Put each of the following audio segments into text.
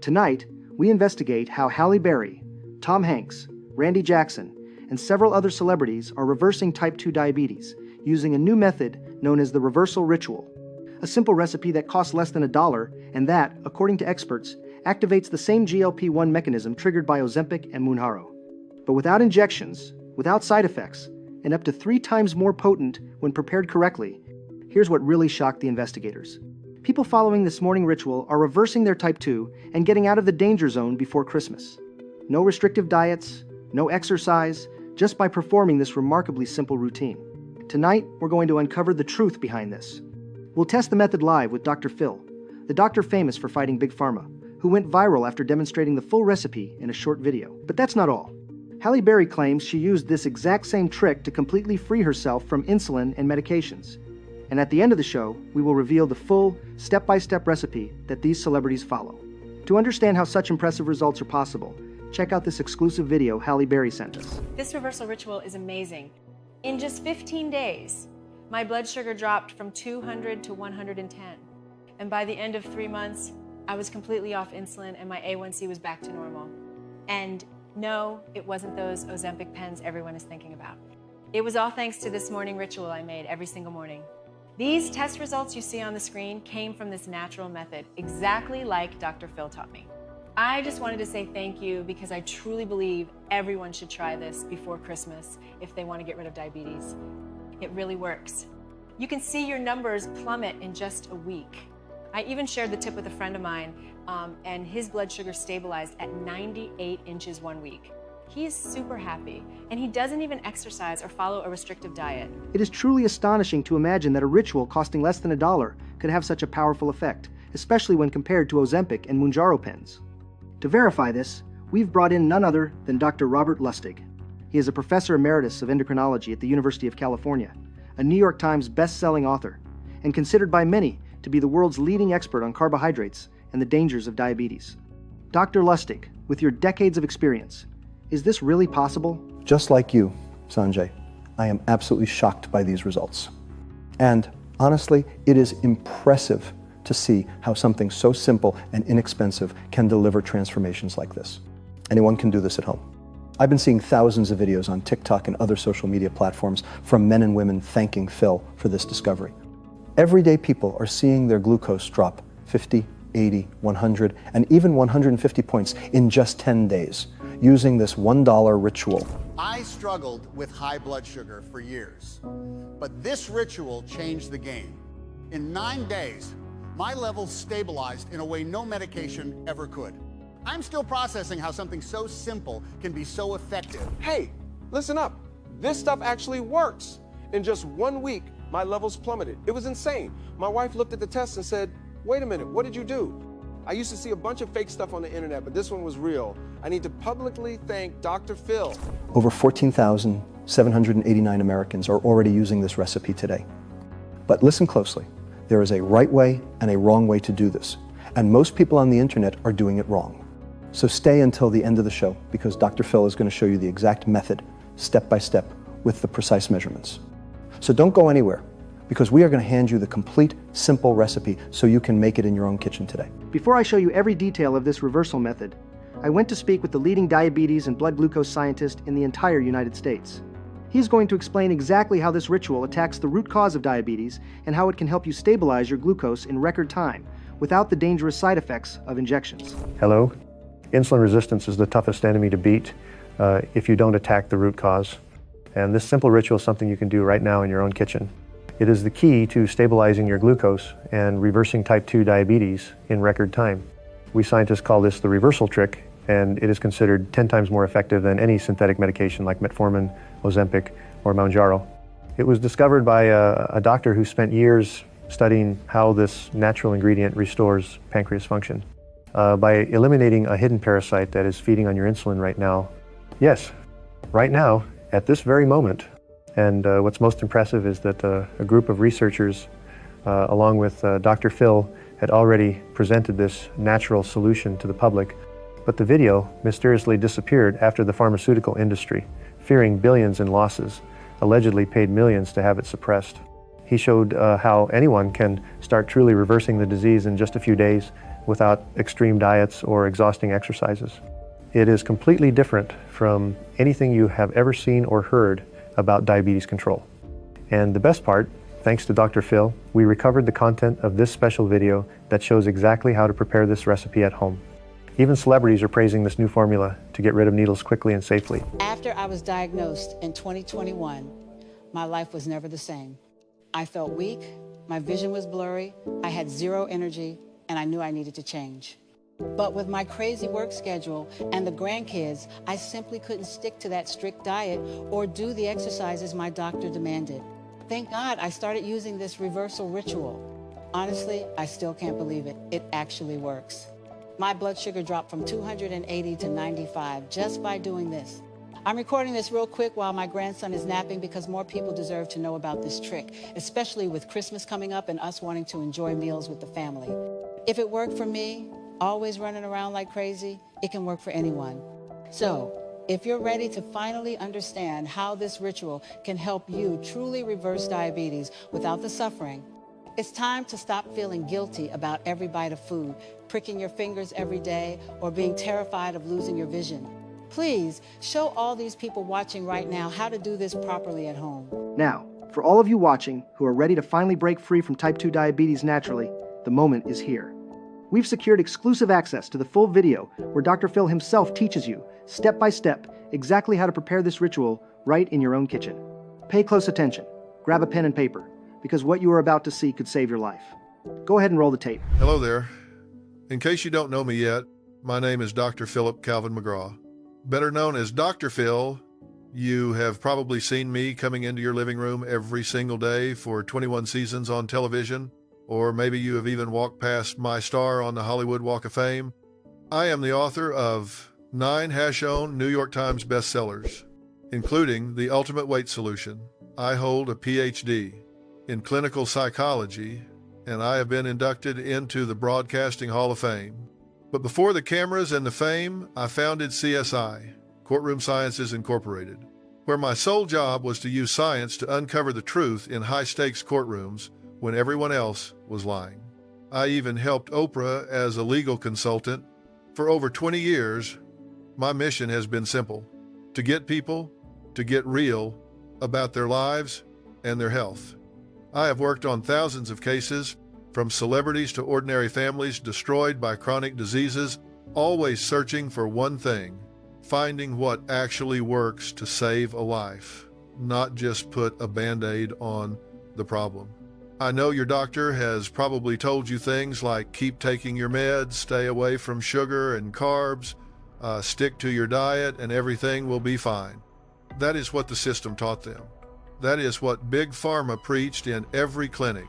Tonight, we investigate how Halle Berry, Tom Hanks, Randy Jackson, and several other celebrities are reversing type 2 diabetes using a new method known as the reversal ritual, a simple recipe that costs less than $1 and that, according to experts, activates the same GLP-1 mechanism triggered by Ozempic and Mounjaro. But without injections, without side effects, and up to 3 times more potent when prepared correctly. Here's what really shocked the investigators. People following this morning ritual are reversing their type 2 and getting out of the danger zone before Christmas. No restrictive diets, no exercise, just by performing this remarkably simple routine. Tonight, we're going to uncover the truth behind this. We'll test the method live with Dr. Phil, the doctor famous for fighting Big Pharma, who went viral after demonstrating the full recipe in a short video. But that's not all. Halle Berry claims she used this exact same trick to completely free herself from insulin and medications. And at the end of the show, we will reveal the full, step-by-step recipe that these celebrities follow. To understand how such impressive results are possible, check out this exclusive video Halle Berry sent us. This reversal ritual is amazing. In just 15 days, my blood sugar dropped from 200 to 110. And by the end of 3 months, I was completely off insulin and my A1C was back to normal. And no, it wasn't those Ozempic pens everyone is thinking about. It was all thanks to this morning ritual I made every single morning. These test results you see on the screen came from this natural method, exactly like Dr. Phil taught me. I just wanted to say thank you because I truly believe everyone should try this before Christmas if they want to get rid of diabetes. It really works. You can see your numbers plummet in just a week. I even shared the tip with a friend of mine, and his blood sugar stabilized at 98 inches 1 week. He is super happy, and he doesn't even exercise or follow a restrictive diet. It is truly astonishing to imagine that a ritual costing less than $1 could have such a powerful effect, especially when compared to Ozempic and Mounjaro pens. To verify this, we've brought in none other than Dr. Robert Lustig. He is a professor emeritus of endocrinology at the University of California, a New York Times best-selling author, and considered by many to be the world's leading expert on carbohydrates and the dangers of diabetes. Dr. Lustig, with your decades of experience, is this really possible? Just like you, Sanjay, I am absolutely shocked by these results. And honestly, it is impressive to see how something so simple and inexpensive can deliver transformations like this. Anyone can do this at home. I've been seeing thousands of videos on TikTok and other social media platforms from men and women thanking Phil for this discovery. Everyday people are seeing their glucose drop 50, 80, 100, and even 150 points in just 10 days using this $1 ritual. I struggled with high blood sugar for years, but this ritual changed the game. In 9 days, my levels stabilized in a way no medication ever could. I'm still processing how something so simple can be so effective. Hey, listen up. This stuff actually works. In just 1 week, my levels plummeted. It was insane. My wife looked at the test and said, wait a minute, what did you do? I used to see a bunch of fake stuff on the internet, but this one was real. I need to publicly thank Dr. Phil. Over 14,789 Americans are already using this recipe today. But listen closely. There is a right way and a wrong way to do this. And most people on the internet are doing it wrong. So stay until the end of the show because Dr. Phil is going to show you the exact method, step by step, with the precise measurements. So don't go anywhere because we are going to hand you the complete, simple recipe so you can make it in your own kitchen today. Before I show you every detail of this reversal method, I went to speak with the leading diabetes and blood glucose scientist in the entire United States. He's going to explain exactly how this ritual attacks the root cause of diabetes and how it can help you stabilize your glucose in record time without the dangerous side effects of injections. Hello. Insulin resistance is the toughest enemy to beat if you don't attack the root cause. And this simple ritual is something you can do right now in your own kitchen. It is the key to stabilizing your glucose and reversing type 2 diabetes in record time. We scientists call this the reversal trick, and it is considered 10 times more effective than any synthetic medication like metformin, Ozempic, or Mounjaro. It was discovered by a doctor who spent years studying how this natural ingredient restores pancreas function. By eliminating a hidden parasite that is feeding on your insulin right now. Yes, right now, at this very moment. And what's most impressive is that a group of researchers, along with Dr. Phil, had already presented this natural solution to the public. But the video mysteriously disappeared after the pharmaceutical industry, fearing billions in losses, allegedly paid millions to have it suppressed. He showed how anyone can start truly reversing the disease in just a few days without extreme diets or exhausting exercises. It is completely different from anything you have ever seen or heard about diabetes control. And the best part, thanks to Dr. Phil, we recovered the content of this special video that shows exactly how to prepare this recipe at home. Even celebrities are praising this new formula to get rid of needles quickly and safely. After I was diagnosed in 2021, my life was never the same. I felt weak, my vision was blurry, I had zero energy, and I knew I needed to change. But with my crazy work schedule and the grandkids, I simply couldn't stick to that strict diet or do the exercises my doctor demanded. Thank God I started using this reversal ritual. Honestly, I still can't believe it. It actually works. My blood sugar dropped from 280 to 95 just by doing this. I'm recording this real quick while my grandson is napping because more people deserve to know about this trick, especially with Christmas coming up and us wanting to enjoy meals with the family. If it worked for me, always running around like crazy, it can work for anyone. So, if you're ready to finally understand how this ritual can help you truly reverse diabetes without the suffering, it's time to stop feeling guilty about every bite of food, pricking your fingers every day, or being terrified of losing your vision. Please show all these people watching right now how to do this properly at home. Now, for all of you watching who are ready to finally break free from type 2 diabetes naturally, the moment is here. We've secured exclusive access to the full video where Dr. Phil himself teaches you, step by step, exactly how to prepare this ritual right in your own kitchen. Pay close attention. Grab a pen and paper, because what you are about to see could save your life. Go ahead and roll the tape. Hello there. In case you don't know me yet, my name is Dr. Philip Calvin McGraw. Better known as Dr. Phil, you have probably seen me coming into your living room every single day for 21 seasons on television, or maybe you have even walked past my star on the Hollywood Walk of Fame. I am the author of 9 hash-owned New York Times bestsellers, including The Ultimate Weight Solution. I hold a PhD in clinical psychology, and I have been inducted into the Broadcasting Hall of Fame. But before the cameras and the fame, I founded CSI, Courtroom Sciences Incorporated, where my sole job was to use science to uncover the truth in high-stakes courtrooms when everyone else was lying. I even helped Oprah as a legal consultant. For over 20 years, my mission has been simple: to get people to get real about their lives and their health. I have worked on thousands of cases, from celebrities to ordinary families destroyed by chronic diseases, always searching for one thing: finding what actually works to save a life, not just put a Band-Aid on the problem. I know your doctor has probably told you things like keep taking your meds, stay away from sugar and carbs, stick to your diet, and everything will be fine. That is what the system taught them. That is what Big Pharma preached in every clinic.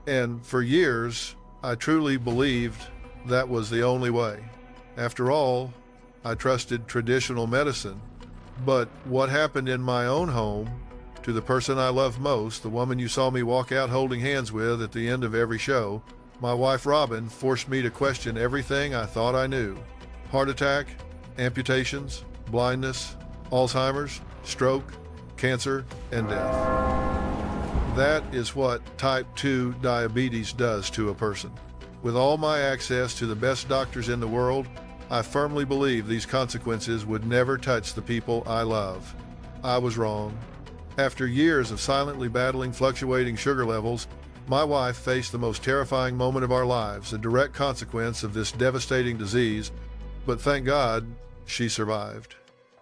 And for years, I truly believed that was the only way. After all, I trusted traditional medicine. But what happened in my own home to the person I love most, the woman you saw me walk out holding hands with at the end of every show, my wife Robin, forced me to question everything I thought I knew. Heart attack, amputations, blindness, Alzheimer's, stroke, cancer, and death. That is what type 2 diabetes does to a person. With all my access to the best doctors in the world, I firmly believe these consequences would never touch the people I love. I was wrong. After years of silently battling fluctuating sugar levels, my wife faced the most terrifying moment of our lives, a direct consequence of this devastating disease, but thank God she survived.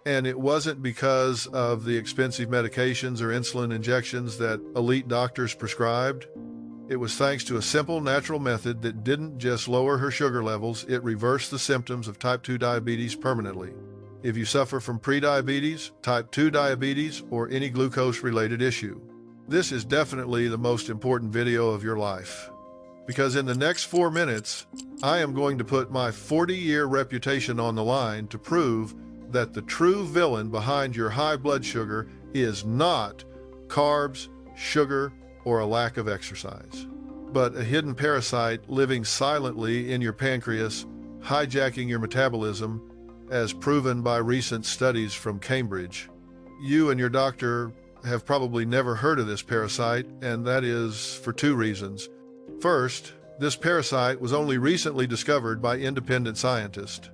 And it wasn't because of the expensive medications or insulin injections that elite doctors prescribed. It was thanks to a simple, natural method that didn't just lower her sugar levels, it reversed the symptoms of type 2 diabetes permanently. If you suffer from prediabetes, type 2 diabetes, or any glucose-related issue, this is definitely the most important video of your life. Because in the next 4 minutes, I am going to put my 40-year reputation on the line to prove that the true villain behind your high blood sugar is not carbs, sugar, or a lack of exercise, but a hidden parasite living silently in your pancreas, hijacking your metabolism, as proven by recent studies from Cambridge. You and your doctor have probably never heard of this parasite, and that is for two reasons. First, this parasite was only recently discovered by independent scientists.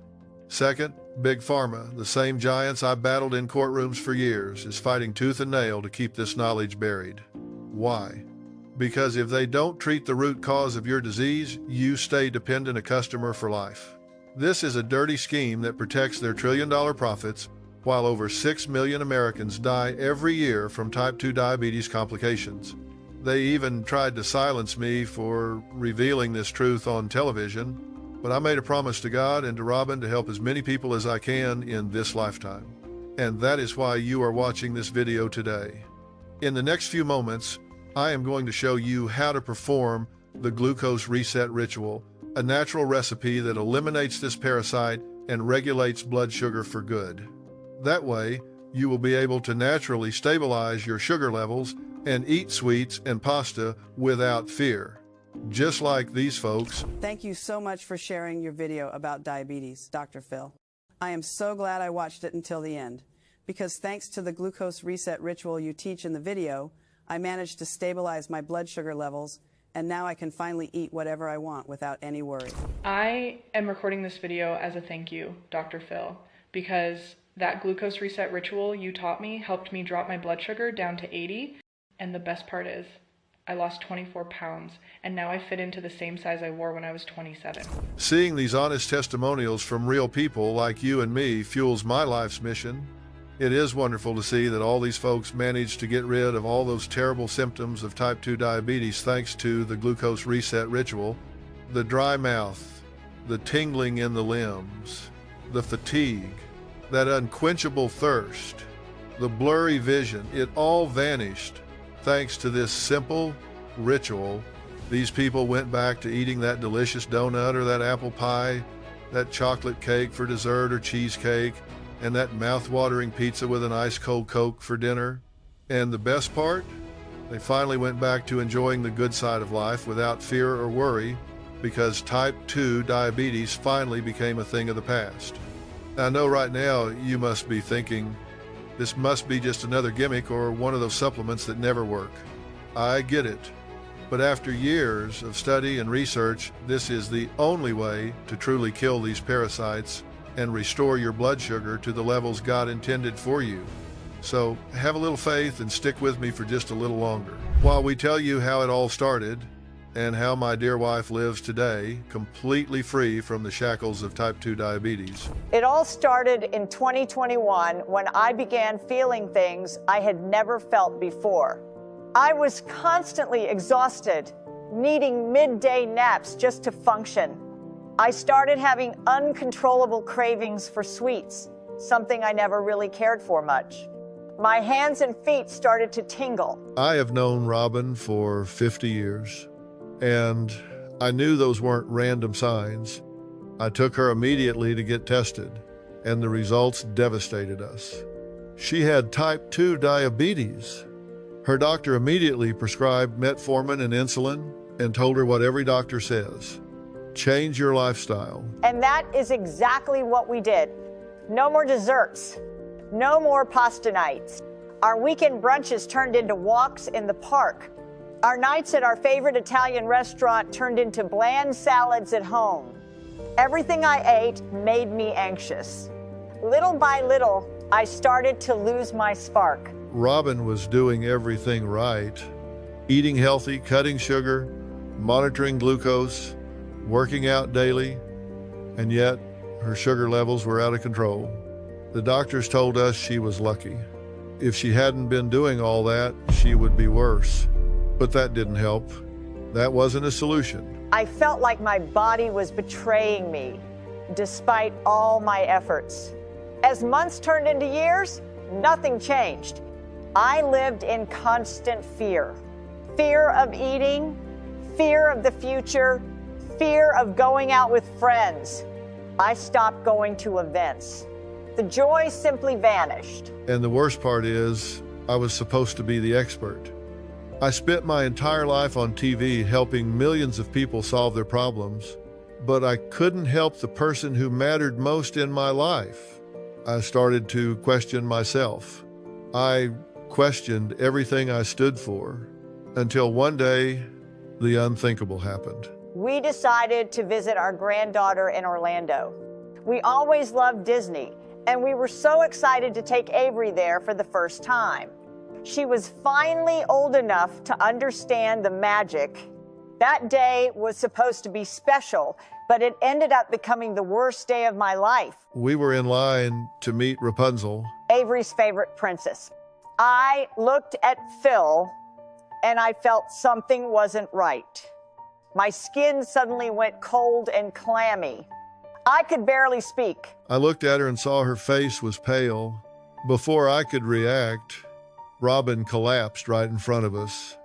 Second, Big Pharma, the same giants I battled in courtrooms for years, is fighting tooth and nail to keep this knowledge buried. Why? Because if they don't treat the root cause of your disease, you stay dependent a customer for life. This is a dirty scheme that protects their trillion-dollar profits, while over 6 million Americans die every year from type 2 diabetes complications. They even tried to silence me for revealing this truth on television, but I made a promise to God and to Robin to help as many people as I can in this lifetime. And that is why you are watching this video today. In the next few moments, I am going to show you how to perform the glucose reset ritual, a natural recipe that eliminates this parasite and regulates blood sugar for good. That way, you will be able to naturally stabilize your sugar levels and eat sweets and pasta without fear, just like these folks. Thank you so much for sharing your video about diabetes, Dr. Phil. I am so glad I watched it until the end, because thanks to the glucose reset ritual you teach in the video, I managed to stabilize my blood sugar levels, and now I can finally eat whatever I want without any worry. I am recording this video as a thank you, Dr. Phil, because that glucose reset ritual you taught me helped me drop my blood sugar down to 80, and the best part is, I lost 24 pounds, and now I fit into the same size I wore when I was 27. Seeing these honest testimonials from real people like you and me fuels my life's mission. It is wonderful to see that all these folks managed to get rid of all those terrible symptoms of type 2 diabetes thanks to the glucose reset ritual. The dry mouth, the tingling in the limbs, the fatigue, that unquenchable thirst, the blurry vision, it all vanished thanks to this simple ritual. These people went back to eating that delicious donut or that apple pie, that chocolate cake for dessert or cheesecake, and that mouth-watering pizza with an ice-cold Coke for dinner. And the best part? They finally went back to enjoying the good side of life without fear or worry, because type 2 diabetes finally became a thing of the past. I know right now you must be thinking, this must be just another gimmick or one of those supplements that never work. I get it. But after years of study and research, this is the only way to truly kill these parasites and restore your blood sugar to the levels God intended for you. So have a little faith and stick with me for just a little longer, while we tell you how it all started and how my dear wife lives today, completely free from the shackles of type 2 diabetes. It all started in 2021 when I began feeling things I had never felt before. I was constantly exhausted, needing midday naps just to function. I started having uncontrollable cravings for sweets, something I never really cared for much. My hands and feet started to tingle. I have known Robin for 50 years. And I knew those weren't random signs. I took her immediately to get tested, and the results devastated us. She had type 2 diabetes. Her doctor immediately prescribed metformin and insulin and told her what every doctor says: change your lifestyle. And that is exactly what we did. No more desserts. No more pasta nights. Our weekend brunches turned into walks in the park. Our nights at our favorite Italian restaurant turned into bland salads at home. Everything I ate made me anxious. Little by little, I started to lose my spark. Robin was doing everything right. Eating healthy, cutting sugar, monitoring glucose, working out daily, and yet her sugar levels were out of control. The doctors told us she was lucky. If she hadn't been doing all that, she would be worse. But that didn't help. That wasn't a solution. I felt like my body was betraying me, despite all my efforts. As months turned into years, nothing changed. I lived in constant fear. Fear of eating, fear of the future, fear of going out with friends. I stopped going to events. The joy simply vanished. And the worst part is, I was supposed to be the expert. I spent my entire life on TV helping millions of people solve their problems, but I couldn't help the person who mattered most in my life. I started to question myself. I questioned everything I stood for, until one day, the unthinkable happened. We decided to visit our granddaughter in Orlando. We always loved Disney, and we were so excited to take Avery there for the first time. She was finally old enough to understand the magic. That day was supposed to be special, but it ended up becoming the worst day of my life. We were in line to meet Rapunzel, Avery's favorite princess. I looked at Phil, and I felt something wasn't right. My skin suddenly went cold and clammy. I could barely speak. I looked at her and saw her face was pale. Before I could react, Robin collapsed right in front of us.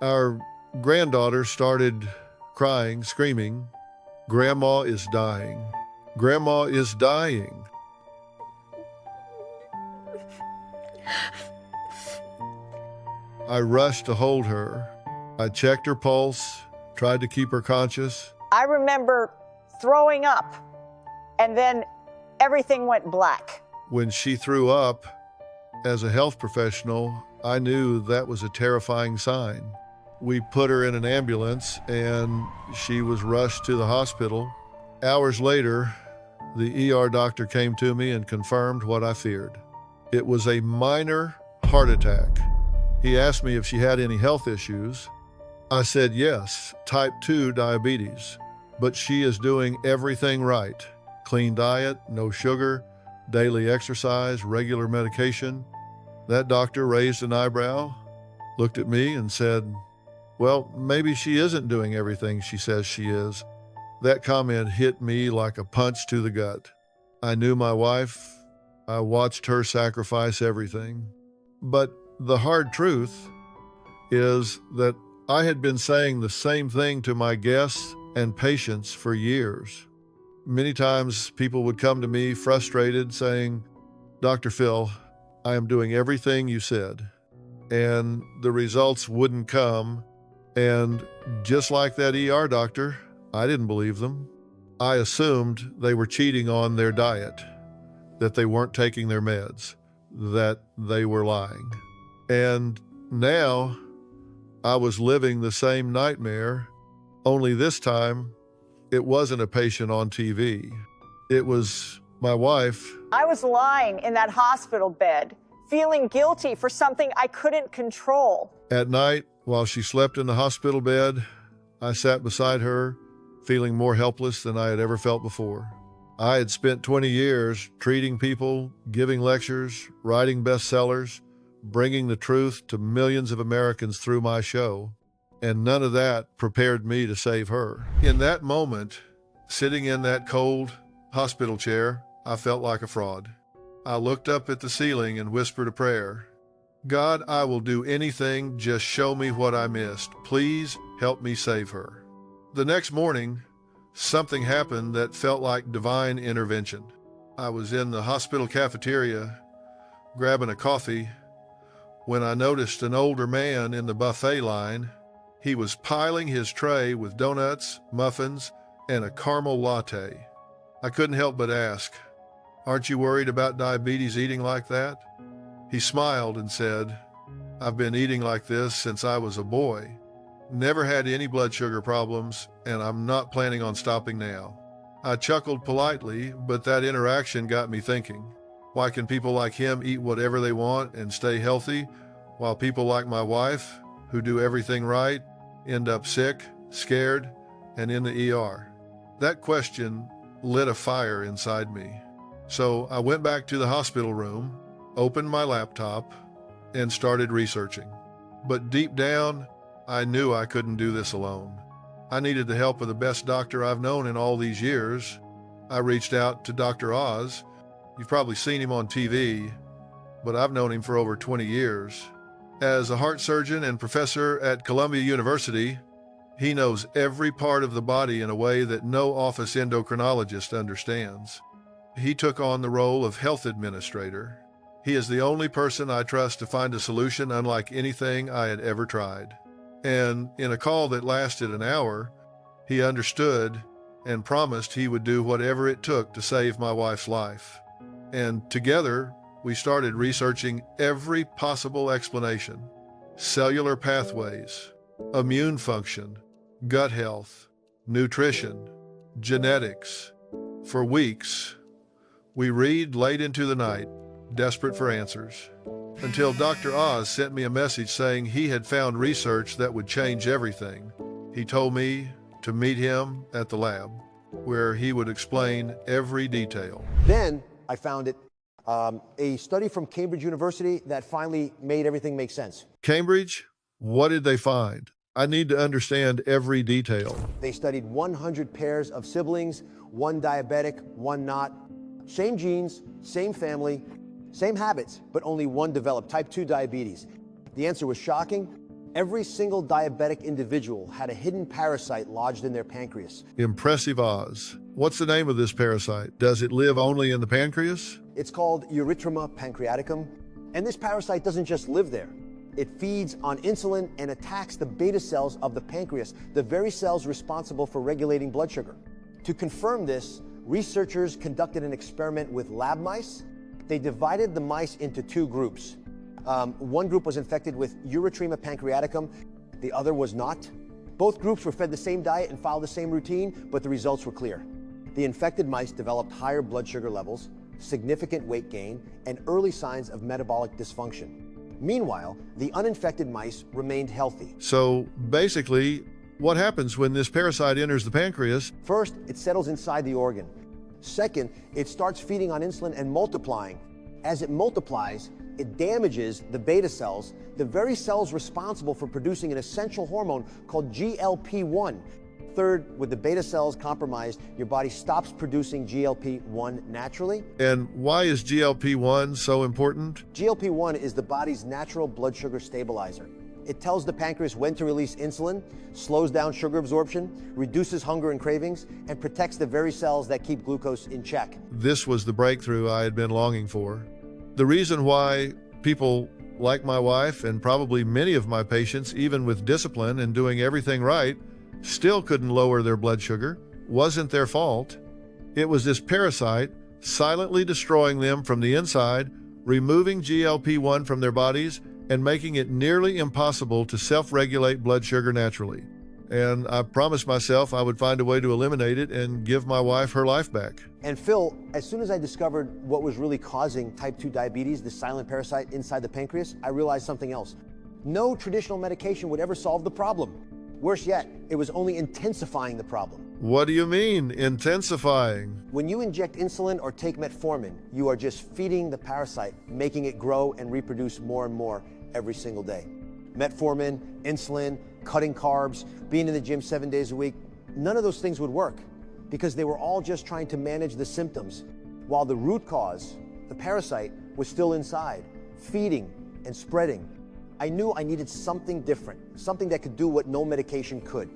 Our granddaughter started crying, screaming, "Grandma is dying. Grandma is dying." I rushed to hold her. I checked her pulse, tried to keep her conscious. I remember throwing up, and then everything went black. When she threw up, as a health professional, I knew that was a terrifying sign. We put her in an ambulance, and she was rushed to the hospital. Hours later, the ER doctor came to me and confirmed what I feared. It was a minor heart attack. He asked me if she had any health issues. I said yes, type 2 diabetes, but she is doing everything right. Clean diet, no sugar, daily exercise, regular medication. That doctor raised an eyebrow, looked at me and said, "Well, maybe she isn't doing everything she says she is." That comment hit me like a punch to the gut. I knew my wife. I watched her sacrifice everything. But the hard truth is that I had been saying the same thing to my guests and patients for years. Many times people would come to me frustrated saying, "Dr. Phil, I am doing everything you said." And the results wouldn't come. And just like that ER doctor, I didn't believe them. I assumed they were cheating on their diet, that they weren't taking their meds, that they were lying. And now I was living the same nightmare, only this time it wasn't a patient on TV. It was my wife. I was lying in that hospital bed, feeling guilty for something I couldn't control. At night, while she slept in the hospital bed, I sat beside her, feeling more helpless than I had ever felt before. I had spent 20 years treating people, giving lectures, writing bestsellers, bringing the truth to millions of Americans through my show, and none of that prepared me to save her. In that moment, sitting in that cold hospital chair, I felt like a fraud. I looked up at the ceiling and whispered a prayer. "God, I will do anything, just show me what I missed. Please help me save her." The next morning, something happened that felt like divine intervention. I was in the hospital cafeteria, grabbing a coffee, when I noticed an older man in the buffet line. He was piling his tray with donuts, muffins, and a caramel latte. I couldn't help but ask, "Aren't you worried about diabetes eating like that?" He smiled and said, "I've been eating like this since I was a boy. Never had any blood sugar problems, and I'm not planning on stopping now." I chuckled politely, but that interaction got me thinking. Why can people like him eat whatever they want and stay healthy, while people like my wife, who do everything right, end up sick, scared, and in the ER? That question lit a fire inside me. So I went back to the hospital room, opened my laptop, and started researching. But deep down, I knew I couldn't do this alone. I needed the help of the best doctor I've known in all these years. I reached out to Dr. Oz. You've probably seen him on TV, but I've known him for over 20 years. As a heart surgeon and professor at Columbia University, he knows every part of the body in a way that no office endocrinologist understands. He took on the role of health administrator. He is the only person I trust to find a solution unlike anything I had ever tried. And in a call that lasted an hour, he understood and promised he would do whatever it took to save my wife's life. And together, we started researching every possible explanation: cellular pathways, immune function, gut health, nutrition, genetics. For weeks, we read late into the night, desperate for answers, until Dr. Oz sent me a message saying he had found research that would change everything. He told me to meet him at the lab, where he would explain every detail. Then I found it, a study from Cambridge University that finally made everything make sense. Cambridge? What did they find? I need to understand every detail. They studied 100 pairs of siblings, one diabetic, one not. Same genes, same family, same habits, but only one developed type 2 diabetes. The answer was shocking. Every single diabetic individual had a hidden parasite lodged in their pancreas. Impressive, Oz. What's the name of this parasite? Does it live only in the pancreas? It's called Erythrema pancreaticum. And this parasite doesn't just live there. It feeds on insulin and attacks the beta cells of the pancreas, the very cells responsible for regulating blood sugar. To confirm this, researchers conducted an experiment with lab mice. They divided the mice into two groups. One group was infected with Erythrema pancreaticum, the other was not. Both groups were fed the same diet and followed the same routine, but the results were clear. The infected mice developed higher blood sugar levels, significant weight gain, and early signs of metabolic dysfunction. Meanwhile, the uninfected mice remained healthy. So basically, what happens when this parasite enters the pancreas? First, it settles inside the organ. Second, it starts feeding on insulin and multiplying. As it multiplies, it damages the beta cells, the very cells responsible for producing an essential hormone called GLP-1. Third, with the beta cells compromised, your body stops producing GLP-1 naturally. And why is GLP-1 so important? GLP-1 is the body's natural blood sugar stabilizer. It tells the pancreas when to release insulin, slows down sugar absorption, reduces hunger and cravings, and protects the very cells that keep glucose in check. This was the breakthrough I had been longing for. The reason why people like my wife, and probably many of my patients, even with discipline and doing everything right, still couldn't lower their blood sugar, wasn't their fault. It was this parasite silently destroying them from the inside, removing GLP-1 from their bodies, and making it nearly impossible to self-regulate blood sugar naturally. And I promised myself I would find a way to eliminate it and give my wife her life back. And Phil, as soon as I discovered what was really causing type 2 diabetes, the silent parasite inside the pancreas, I realized something else. No traditional medication would ever solve the problem. Worse yet, it was only intensifying the problem. What do you mean, intensifying? When you inject insulin or take metformin, you are just feeding the parasite, making it grow and reproduce more and more every single day. Metformin, insulin, cutting carbs, being in the gym 7 days a week, none of those things would work because they were all just trying to manage the symptoms, while the root cause, the parasite, was still inside, feeding and spreading. I knew I needed something different, something that could do what no medication could.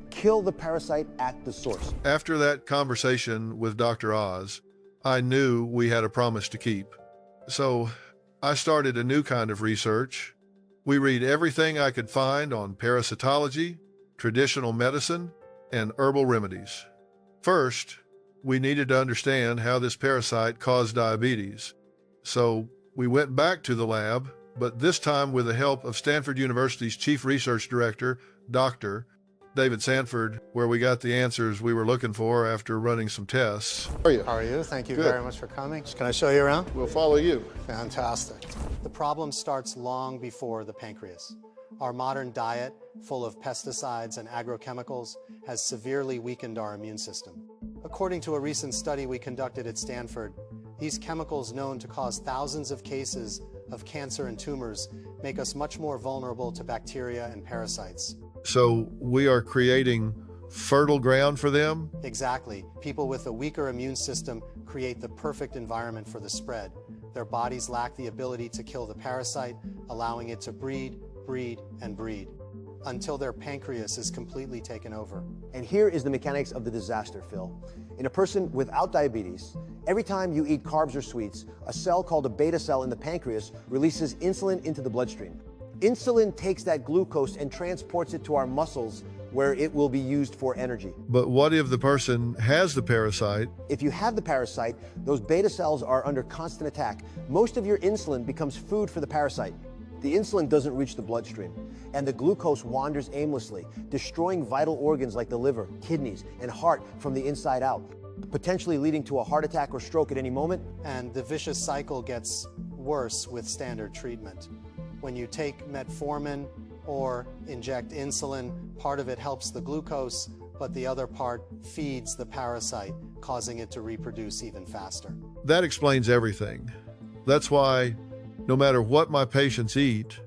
Kill the parasite at the source. After that conversation with Dr. Oz, I knew we had a promise to keep. So I started a new kind of research. We read everything I could find on parasitology, traditional medicine, and herbal remedies. First, we needed to understand how this parasite caused diabetes. So we went back to the lab, but this time with the help of Stanford University's Chief Research Director, Dr. David Sanford, where we got the answers we were looking for after running some tests. How are you? How are you? Thank you very much for coming. Can I show you around? We'll follow you. Fantastic. The problem starts long before the pancreas. Our modern diet, full of pesticides and agrochemicals, has severely weakened our immune system. According to a recent study we conducted at Stanford, these chemicals known to cause thousands of cases of cancer and tumors make us much more vulnerable to bacteria and parasites. So we are creating fertile ground for them? Exactly. People with a weaker immune system create the perfect environment for the spread. Their bodies lack the ability to kill the parasite, allowing it to breed, and breed, until their pancreas is completely taken over. And here is the mechanics of the disaster, Phil. In a person without diabetes, every time you eat carbs or sweets, a cell called a beta cell in the pancreas releases insulin into the bloodstream. Insulin takes that glucose and transports it to our muscles, where it will be used for energy. But what if the person has the parasite? If you have the parasite, those beta cells are under constant attack. Most of your insulin becomes food for the parasite. The insulin doesn't reach the bloodstream, and the glucose wanders aimlessly, destroying vital organs like the liver, kidneys, and heart from the inside out, potentially leading to a heart attack or stroke at any moment. And the vicious cycle gets worse with standard treatment. When you take metformin or inject insulin, part of it helps the glucose, but the other part feeds the parasite, causing it to reproduce even faster. That explains everything. That's why no matter what my patients eat,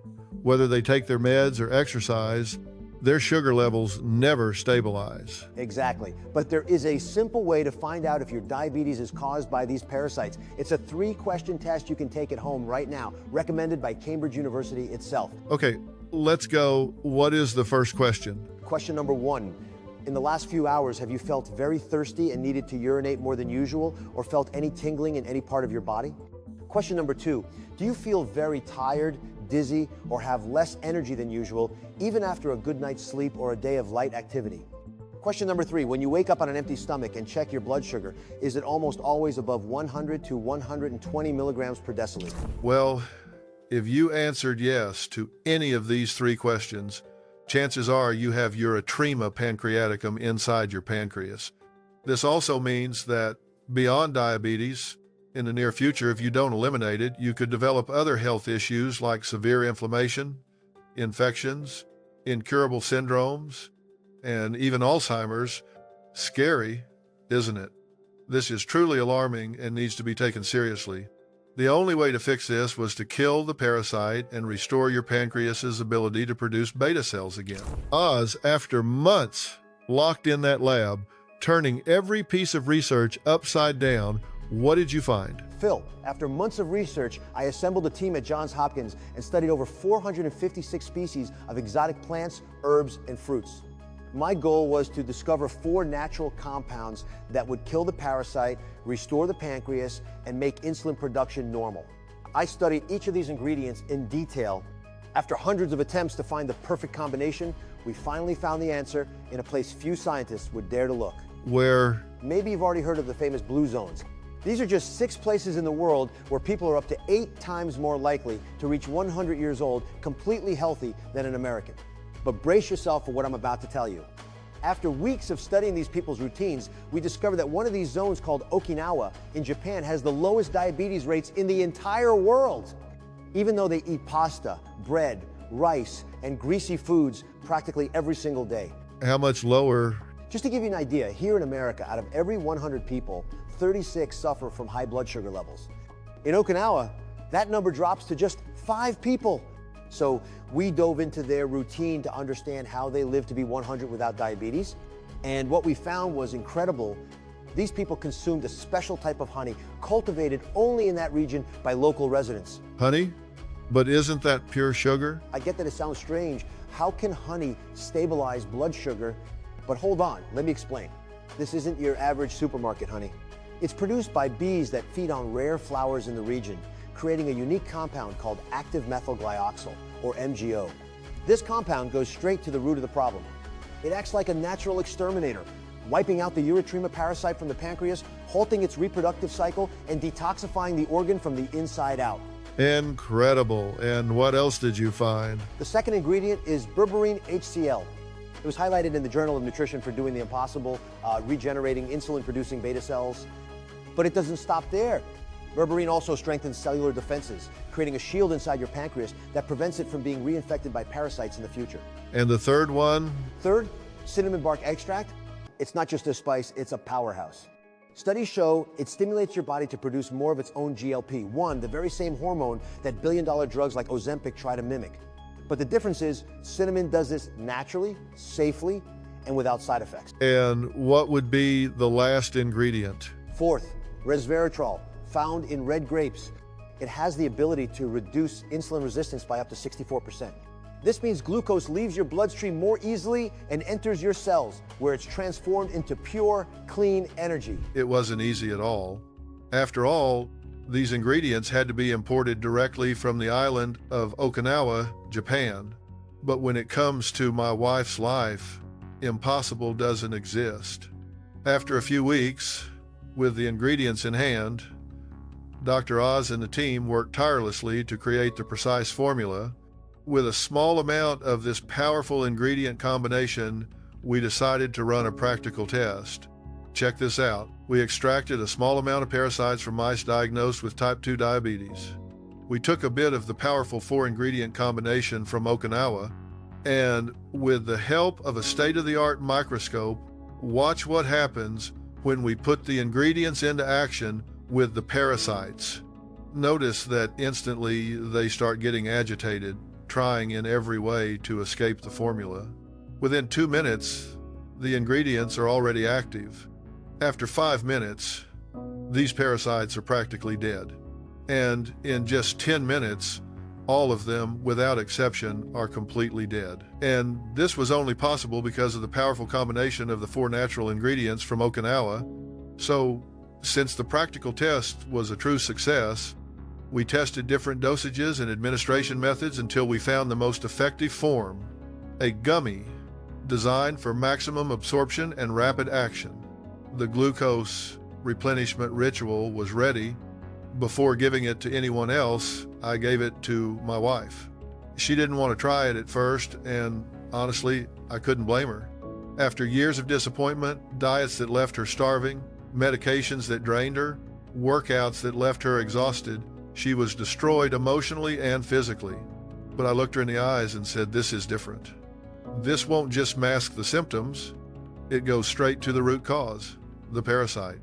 whether they take their meds or exercise, their sugar levels never stabilize. Exactly. But there is a simple way to find out if your diabetes is caused by these parasites. It's a 3-question test you can take at home right now, recommended by Cambridge University itself. Okay, let's go. What is the first question? Question number 1. In the last few hours, have you felt very thirsty and needed to urinate more than usual, or felt any tingling in any part of your body? Question number 2. Do you feel very tired, dizzy, or have less energy than usual, even after a good night's sleep or a day of light activity? Question number 3. When you wake up on an empty stomach and check your blood sugar, is it almost always above 100 to 120 milligrams per deciliter? Well, if you answered yes to any of these 3 questions, chances are you have uretrema pancreaticum inside your pancreas. This also means that beyond diabetes, in the near future, if you don't eliminate it, you could develop other health issues like severe inflammation, infections, incurable syndromes, and even Alzheimer's. Scary, isn't it? This is truly alarming and needs to be taken seriously. The only way to fix this was to kill the parasite and restore your pancreas's ability to produce beta cells again. Oz, after months locked in that lab, turning every piece of research upside down, what did you find? Phil, after months of research, I assembled a team at Johns Hopkins and studied over 456 species of exotic plants, herbs, and fruits. My goal was to discover 4 natural compounds that would kill the parasite, restore the pancreas, and make insulin production normal. I studied each of these ingredients in detail. After hundreds of attempts to find the perfect combination, we finally found the answer in a place few scientists would dare to look. Where? Maybe you've already heard of the famous blue zones. These are just 6 places in the world where people are up to 8 times more likely to reach 100 years old completely healthy than an American. But brace yourself for what I'm about to tell you. After weeks of studying these people's routines, we discovered that one of these zones, called Okinawa in Japan, has the lowest diabetes rates in the entire world, even though they eat pasta, bread, rice, and greasy foods practically every single day. How much lower? Just to give you an idea, here in America, out of every 100 people, 36 suffer from high blood sugar levels. In Okinawa, that number drops to just 5 people. So we dove into their routine to understand how they live to be 100 without diabetes. And what we found was incredible. These people consumed a special type of honey cultivated only in that region by local residents. Honey? But isn't that pure sugar? I get that it sounds strange. How can honey stabilize blood sugar? But hold on, let me explain. This isn't your average supermarket honey. It's produced by bees that feed on rare flowers in the region, creating a unique compound called active methyl glyoxal, or MGO. This compound goes straight to the root of the problem. It acts like a natural exterminator, wiping out the uretrema parasite from the pancreas, halting its reproductive cycle, and detoxifying the organ from the inside out. Incredible. And what else did you find? The second ingredient is berberine HCl. It was highlighted in the Journal of Nutrition for doing the impossible, regenerating insulin-producing beta cells. But it doesn't stop there. Berberine also strengthens cellular defenses, creating a shield inside your pancreas that prevents it from being reinfected by parasites in the future. And the third one? Third, cinnamon bark extract. It's not just a spice, it's a powerhouse. Studies show it stimulates your body to produce more of its own GLP-1, the very same hormone that billion-dollar drugs like Ozempic try to mimic. But the difference is cinnamon does this naturally, safely, and without side effects. And what would be the last ingredient? Fourth, resveratrol, found in red grapes. It has the ability to reduce insulin resistance by up to 64%. This means glucose leaves your bloodstream more easily and enters your cells, where it's transformed into pure, clean energy. It wasn't easy at all. After all, these ingredients had to be imported directly from the island of Okinawa, Japan. But when it comes to my wife's life, impossible doesn't exist. After a few weeks, with the ingredients in hand, Dr. Oz and the team worked tirelessly to create the precise formula. With a small amount of this powerful ingredient combination, we decided to run a practical test. Check this out. We extracted a small amount of parasites from mice diagnosed with type 2 diabetes. We took a bit of the powerful 4-ingredient combination from Okinawa, and with the help of a state-of-the-art microscope, watch what happens when we put the ingredients into action with the parasites. Notice that instantly they start getting agitated, trying in every way to escape the formula. Within 2 minutes, the ingredients are already active. After 5 minutes, these parasites are practically dead. And in just 10 minutes, all of them, without exception, are completely dead. And this was only possible because of the powerful combination of the 4 natural ingredients from Okinawa. So, since the practical test was a true success, we tested different dosages and administration methods until we found the most effective form, a gummy designed for maximum absorption and rapid action. The glucose replenishment ritual was ready. Before giving it to anyone else, I gave it to my wife. She didn't want to try it at first, and honestly, I couldn't blame her. After years of disappointment, diets that left her starving, medications that drained her, workouts that left her exhausted, she was destroyed emotionally and physically. But I looked her in the eyes and said, "This is different. This won't just mask the symptoms, it goes straight to the root cause, the parasite."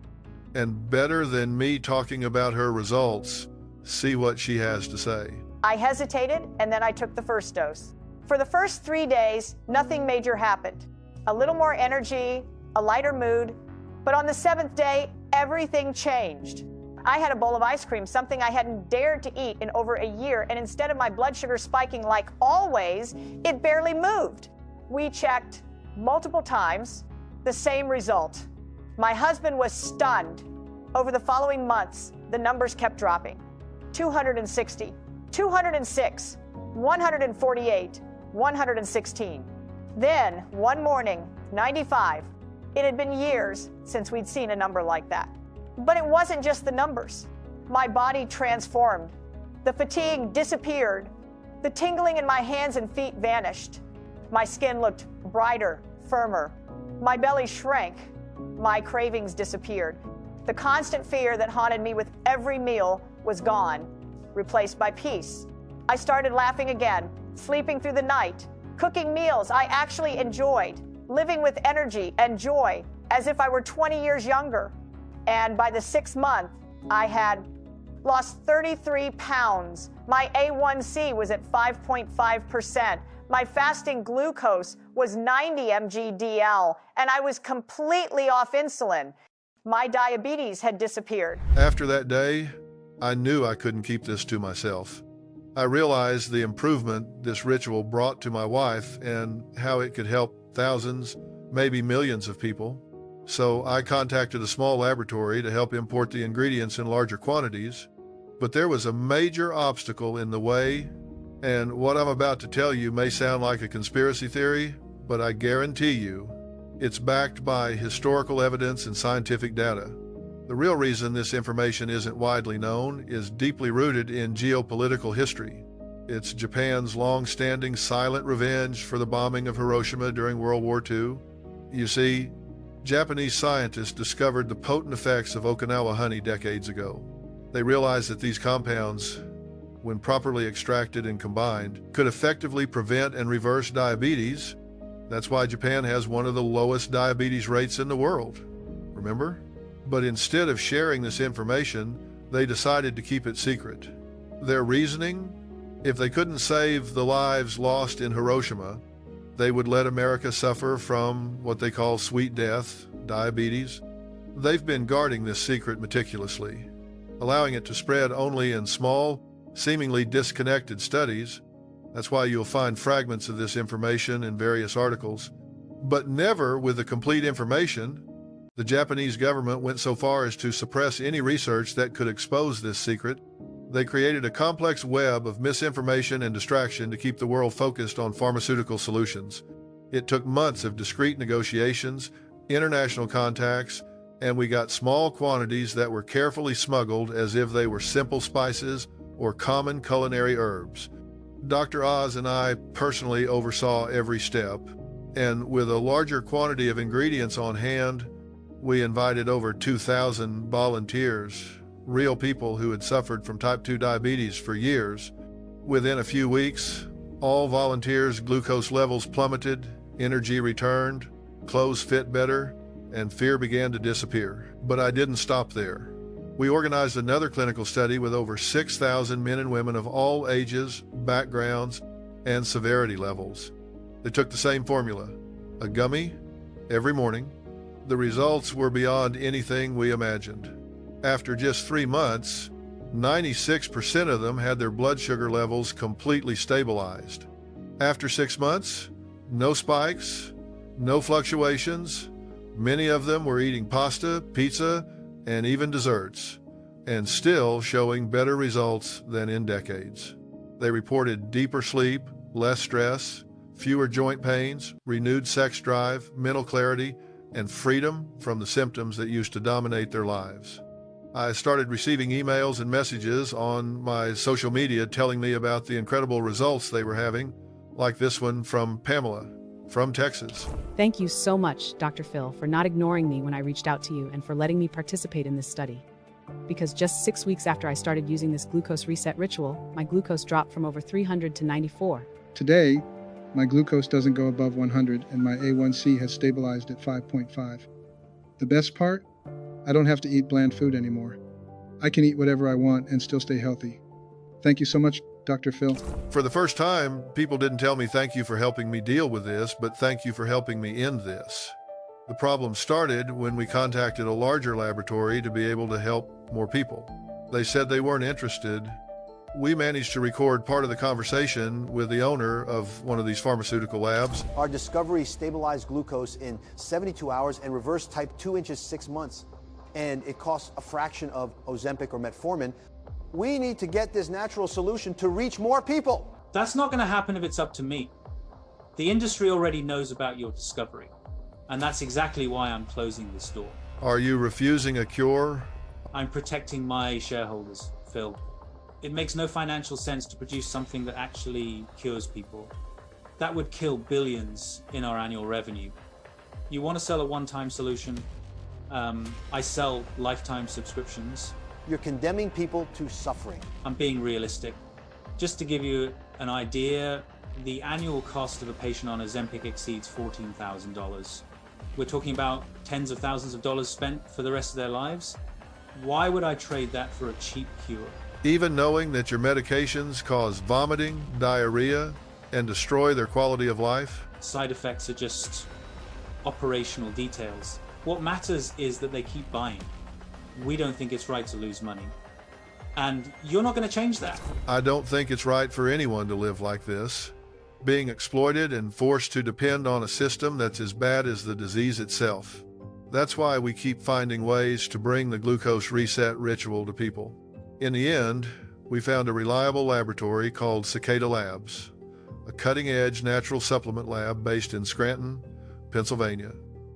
And better than me talking about her results, see what she has to say. I hesitated, and then I took the first dose. For the first 3 days, nothing major happened. A little more energy, a lighter mood, but on the 7th day, everything changed. I had a bowl of ice cream, something I hadn't dared to eat in over a year, and instead of my blood sugar spiking like always, it barely moved. We checked multiple times, the same result. My husband was stunned. Over the following months, the numbers kept dropping. 260, 206, 148, 116. Then, one morning, 95. It had been years since we'd seen a number like that. But it wasn't just the numbers. My body transformed. The fatigue disappeared. The tingling in my hands and feet vanished. My skin looked brighter, firmer. My belly shrank. My cravings disappeared. The constant fear that haunted me with every meal was gone, replaced by peace. I started laughing again, sleeping through the night, cooking meals I actually enjoyed, living with energy and joy as if I were 20 years younger. And by the 6th month, I had lost 33 pounds. My A1C was at 5.5%. My fasting glucose was 90 mg/dL, and I was completely off insulin. My diabetes had disappeared. After that day, I knew I couldn't keep this to myself. I realized the improvement this ritual brought to my wife and how it could help thousands, maybe millions of people. So I contacted a small laboratory to help import the ingredients in larger quantities. But there was a major obstacle in the way, and what I'm about to tell you may sound like a conspiracy theory, but I guarantee you it's backed by historical evidence and scientific data. The real reason this information isn't widely known is deeply rooted in geopolitical history. It's Japan's long-standing silent revenge for the bombing of Hiroshima during World War II. You see, Japanese scientists discovered the potent effects of Okinawa honey decades ago. They realized that these compounds, when properly extracted and combined, could effectively prevent and reverse diabetes. That's why Japan has one of the lowest diabetes rates in the world. Remember? But instead of sharing this information, they decided to keep it secret. Their reasoning? If they couldn't save the lives lost in Hiroshima, they would let America suffer from what they call sweet death, diabetes. They've been guarding this secret meticulously, allowing it to spread only in small, seemingly disconnected studies. That's why you'll find fragments of this information in various articles, but never with the complete information. The Japanese government went so far as to suppress any research that could expose this secret. They created a complex web of misinformation and distraction to keep the world focused on pharmaceutical solutions. It took months of discreet negotiations, international contacts, and we got small quantities that were carefully smuggled as if they were simple spices or common culinary herbs. Dr. Oz and I personally oversaw every step, and with a larger quantity of ingredients on hand, we invited over 2,000 volunteers, real people who had suffered from type 2 diabetes for years. Within a few weeks, all volunteers' glucose levels plummeted, energy returned, clothes fit better, and fear began to disappear. But I didn't stop there. We organized another clinical study with over 6,000 men and women of all ages, backgrounds, and severity levels. They took the same formula, a gummy every morning. The results were beyond anything we imagined. After just 3 months, 96% of them had their blood sugar levels completely stabilized. After 6 months, no spikes, no fluctuations. Many of them were eating pasta, pizza, and even desserts, and still showing better results than in decades. They reported deeper sleep, less stress, fewer joint pains, renewed sex drive, mental clarity, and freedom from the symptoms that used to dominate their lives. I started receiving emails and messages on my social media telling me about the incredible results they were having, like this one from Pamela from Texas. Thank you so much, Dr. Phil, for not ignoring me when I reached out to you and for letting me participate in this study. Because just 6 weeks after I started using this glucose reset ritual, my glucose dropped from over 300 to 94. Today, my glucose doesn't go above 100 and my A1C has stabilized at 5.5. The best part? I don't have to eat bland food anymore. I can eat whatever I want and still stay healthy. Thank you so much, Dr. Phil. For the first time, people didn't tell me thank you for helping me deal with this, but thank you for helping me end this. The problem started when we contacted a larger laboratory to be able to help more people. They said they weren't interested. We managed to record part of the conversation with the owner of one of these pharmaceutical labs. Our discovery stabilized glucose in 72 hours and reversed type 2 in just 6 months. And it costs a fraction of Ozempic or metformin. We need to get this natural solution to reach more people. That's not going to happen if it's up to me. The industry already knows about your discovery, and that's exactly why I'm closing this door. Are you refusing a cure? I'm protecting my shareholders, Phil. It makes no financial sense to produce something that actually cures people. That would kill billions in our annual revenue. You want to sell a one-time solution? I sell lifetime subscriptions. You're condemning people to suffering. I'm being realistic. Just to give you an idea, the annual cost of a patient on Ozempic exceeds $14,000. We're talking about tens of thousands of dollars spent for the rest of their lives. Why would I trade that for a cheap cure? Even knowing that your medications cause vomiting, diarrhea, and destroy their quality of life? Side effects are just operational details. What matters is that they keep buying. We don't think it's right to lose money. And you're not going to change that. I don't think it's right for anyone to live like this, being exploited and forced to depend on a system that's as bad as the disease itself. That's why we keep finding ways to bring the glucose reset ritual to people. In the end, we found a reliable laboratory called Cicada Labs, a cutting-edge natural supplement lab based in Scranton, Pennsylvania.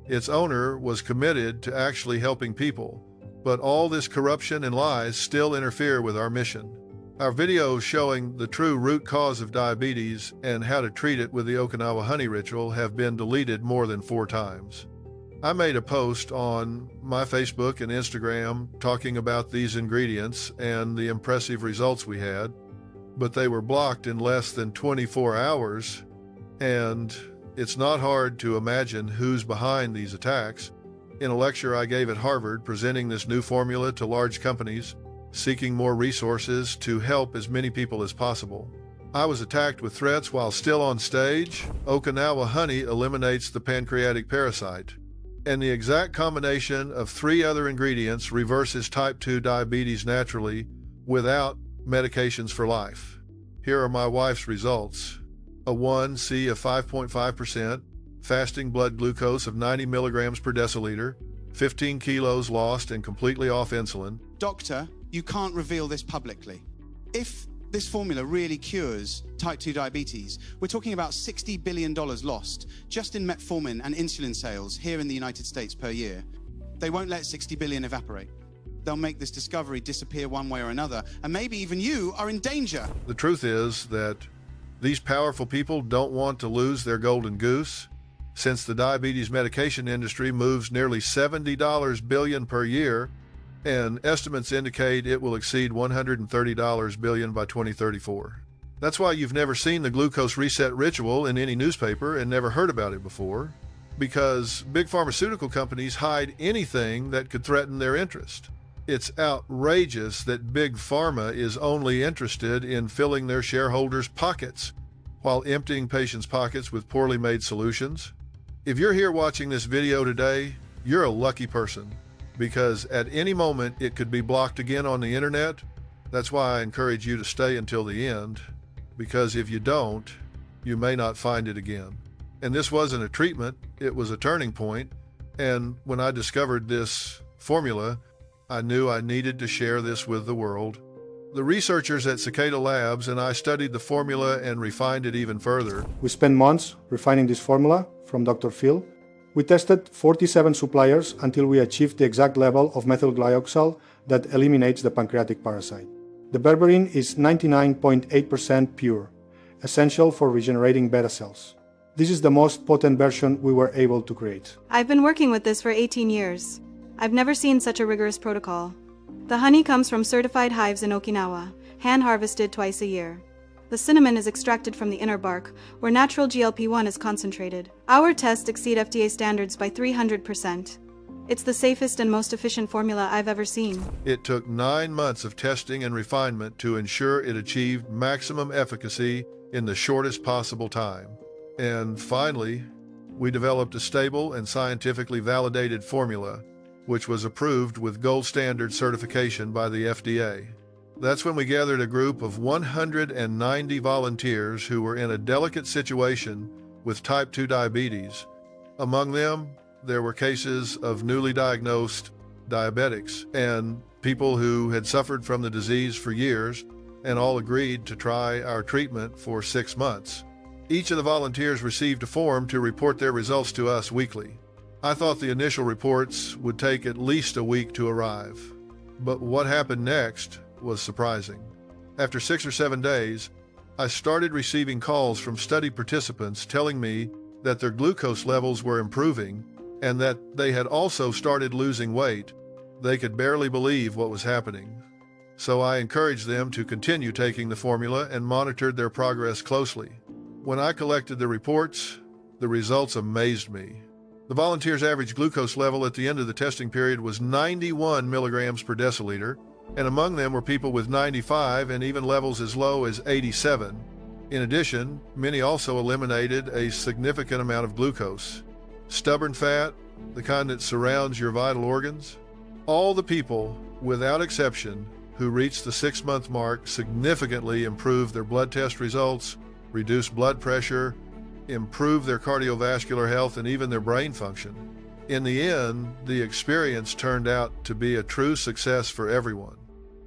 Its owner was committed to actually helping people, but all this corruption and lies still interfere with our mission. Our videos showing the true root cause of diabetes and how to treat it with the Okinawa honey ritual have been deleted more than 4 times. I made a post on my Facebook and Instagram talking about these ingredients and the impressive results we had, but they were blocked in less than 24 hours, and it's not hard to imagine who's behind these attacks. In a lecture I gave at Harvard presenting this new formula to large companies, seeking more resources to help as many people as possible, I was attacked with threats while still on stage. Okinawa honey eliminates the pancreatic parasite, and the exact combination of 3 other ingredients reverses type 2 diabetes naturally without medications for life. Here are my wife's results. A 1C of 5.5%, fasting blood glucose of 90 milligrams per deciliter, 15 kilos lost and completely off insulin. Doctor, you can't reveal this publicly. If This formula really cures type 2 diabetes. We're talking about $60 billion lost just in metformin and insulin sales here in the United States per year. They won't let 60 billion evaporate. They'll make this discovery disappear one way or another, and maybe even you are in danger. The truth is that these powerful people don't want to lose their golden goose. Since the diabetes medication industry moves nearly $70 billion per year, and estimates indicate it will exceed $130 billion by 2034. That's why you've never seen the glucose reset ritual in any newspaper and never heard about it before, because big pharmaceutical companies hide anything that could threaten their interest. It's outrageous that Big Pharma is only interested in filling their shareholders' pockets while emptying patients' pockets with poorly made solutions. If you're here watching this video today, you're a lucky person, because at any moment it could be blocked again on the internet. That's why I encourage you to stay until the end, because if you don't, you may not find it again. And this wasn't a treatment, it was a turning point. And when I discovered this formula, I knew I needed to share this with the world. The researchers at Cicada Labs and I studied the formula and refined it even further. We spent months refining this formula from Dr. Phil. We tested 47 suppliers until we achieved the exact level of methyl glyoxal that eliminates the pancreatic parasite. The berberine is 99.8% pure, essential for regenerating beta cells. This is the most potent version we were able to create. I've been working with this for 18 years. I've never seen such a rigorous protocol. The honey comes from certified hives in Okinawa, hand-harvested twice a year. The cinnamon is extracted from the inner bark, where natural GLP-1 is concentrated. Our tests exceed FDA standards by 300%. It's the safest and most efficient formula I've ever seen. It took 9 months of testing and refinement to ensure it achieved maximum efficacy in the shortest possible time. And finally, we developed a stable and scientifically validated formula, which was approved with gold standard certification by the FDA. That's when we gathered a group of 190 volunteers who were in a delicate situation with type 2 diabetes. Among them, there were cases of newly diagnosed diabetics and people who had suffered from the disease for years, and all agreed to try our treatment for 6 months. Each of the volunteers received a form to report their results to us weekly. I thought the initial reports would take at least a week to arrive. But what happened next was surprising. After 6 or 7 days, I started receiving calls from study participants telling me that their glucose levels were improving and that they had also started losing weight. They could barely believe what was happening. So I encouraged them to continue taking the formula and monitored their progress closely. When I collected the reports, the results amazed me. The volunteers' average glucose level at the end of the testing period was 91 milligrams per deciliter, and among them were people with 95 and even levels as low as 87. In addition, many also eliminated a significant amount of glucose. Stubborn fat, the kind that surrounds your vital organs. All the people, without exception, who reached the 6-month mark significantly improved their blood test results, reduced blood pressure, improve their cardiovascular health, and even their brain function. In the end, the experience turned out to be a true success for everyone.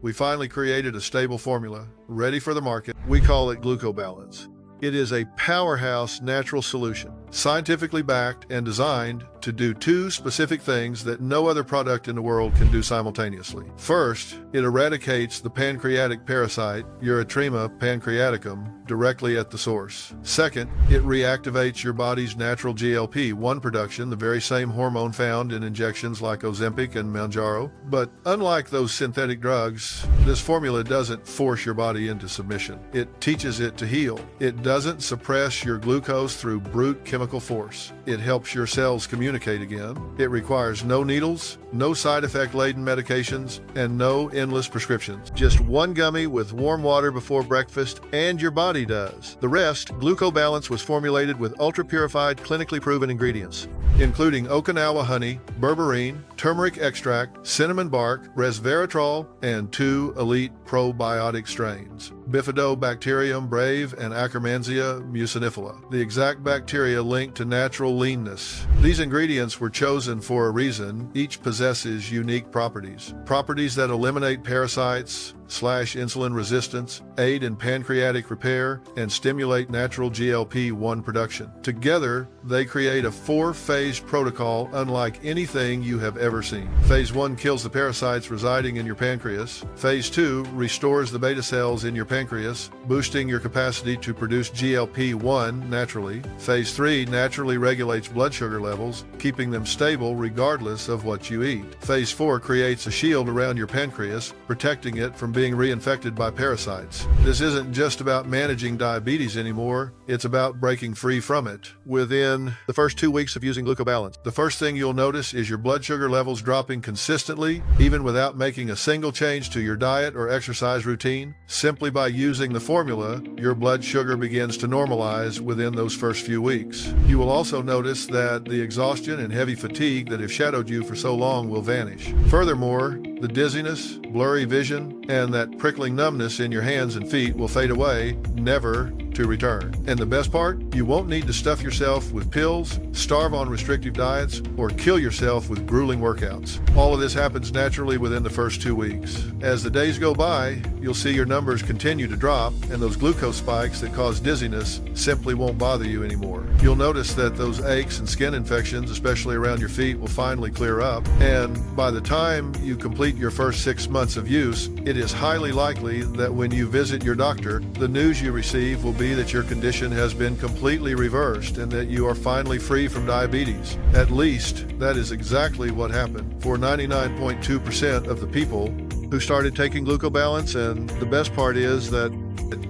We finally created a stable formula, ready for the market. We call it GlucoBalance. It is a powerhouse natural solution, scientifically backed and designed to do 2 specific things that no other product in the world can do simultaneously. First, it eradicates the pancreatic parasite, Erythrema pancreaticum, directly at the source. Second, it reactivates your body's natural GLP-1 production, the very same hormone found in injections like Ozempic and Mounjaro. But unlike those synthetic drugs, this formula doesn't force your body into submission. It teaches it to heal. It doesn't suppress your glucose through brute chemical force. It helps your cells communicate again. It requires no needles, no side effect-laden medications, and no endless prescriptions. Just 1 gummy with warm water before breakfast, and your body does. The rest, GlucoBalance was formulated with ultra-purified, clinically proven ingredients, including Okinawa honey, berberine, turmeric extract, cinnamon bark, resveratrol, and 2 elite probiotic strains, Bifidobacterium brave and Akkermansia mucinifera, the exact bacteria linked to natural leanness. These ingredients were chosen for a reason. Each possesses unique properties. Properties that eliminate parasites, slash insulin resistance, aid in pancreatic repair, and stimulate natural GLP-1 production. Together, they create a 4-phase protocol unlike anything you have ever seen. Phase 1 kills the parasites residing in your pancreas. Phase 2 restores the beta cells in your pancreas, boosting your capacity to produce GLP-1 naturally. Phase 3 naturally regulates blood sugar levels, keeping them stable regardless of what you eat. Phase 4 creates a shield around your pancreas, protecting it from being reinfected by parasites. This isn't just about managing diabetes anymore, it's about breaking free from it. Within the first 2 weeks of using GlucoBalance, the first thing you'll notice is your blood sugar levels dropping consistently, even without making a single change to your diet or exercise routine. Simply by using the formula, your blood sugar begins to normalize within those first few weeks. You will also notice that the exhaustion and heavy fatigue that have shadowed you for so long will vanish. Furthermore, the dizziness, blurry vision, and that prickling numbness in your hands and feet will fade away, never to return. And the best part, you won't need to stuff yourself with pills, starve on restrictive diets, or kill yourself with grueling workouts. All of this happens naturally within the first 2 weeks. As the days go by, you'll see your numbers continue to drop, and those glucose spikes that cause dizziness simply won't bother you anymore. You'll notice that those aches and skin infections, especially around your feet, will finally clear up, and by the time you complete your first 6 months of use, it is highly likely that when you visit your doctor, the news you receive will be that your condition has been completely reversed and that you are finally free from diabetes. At least, that is exactly what happened for 99.2% of the people who started taking GlucoBalance, and the best part is that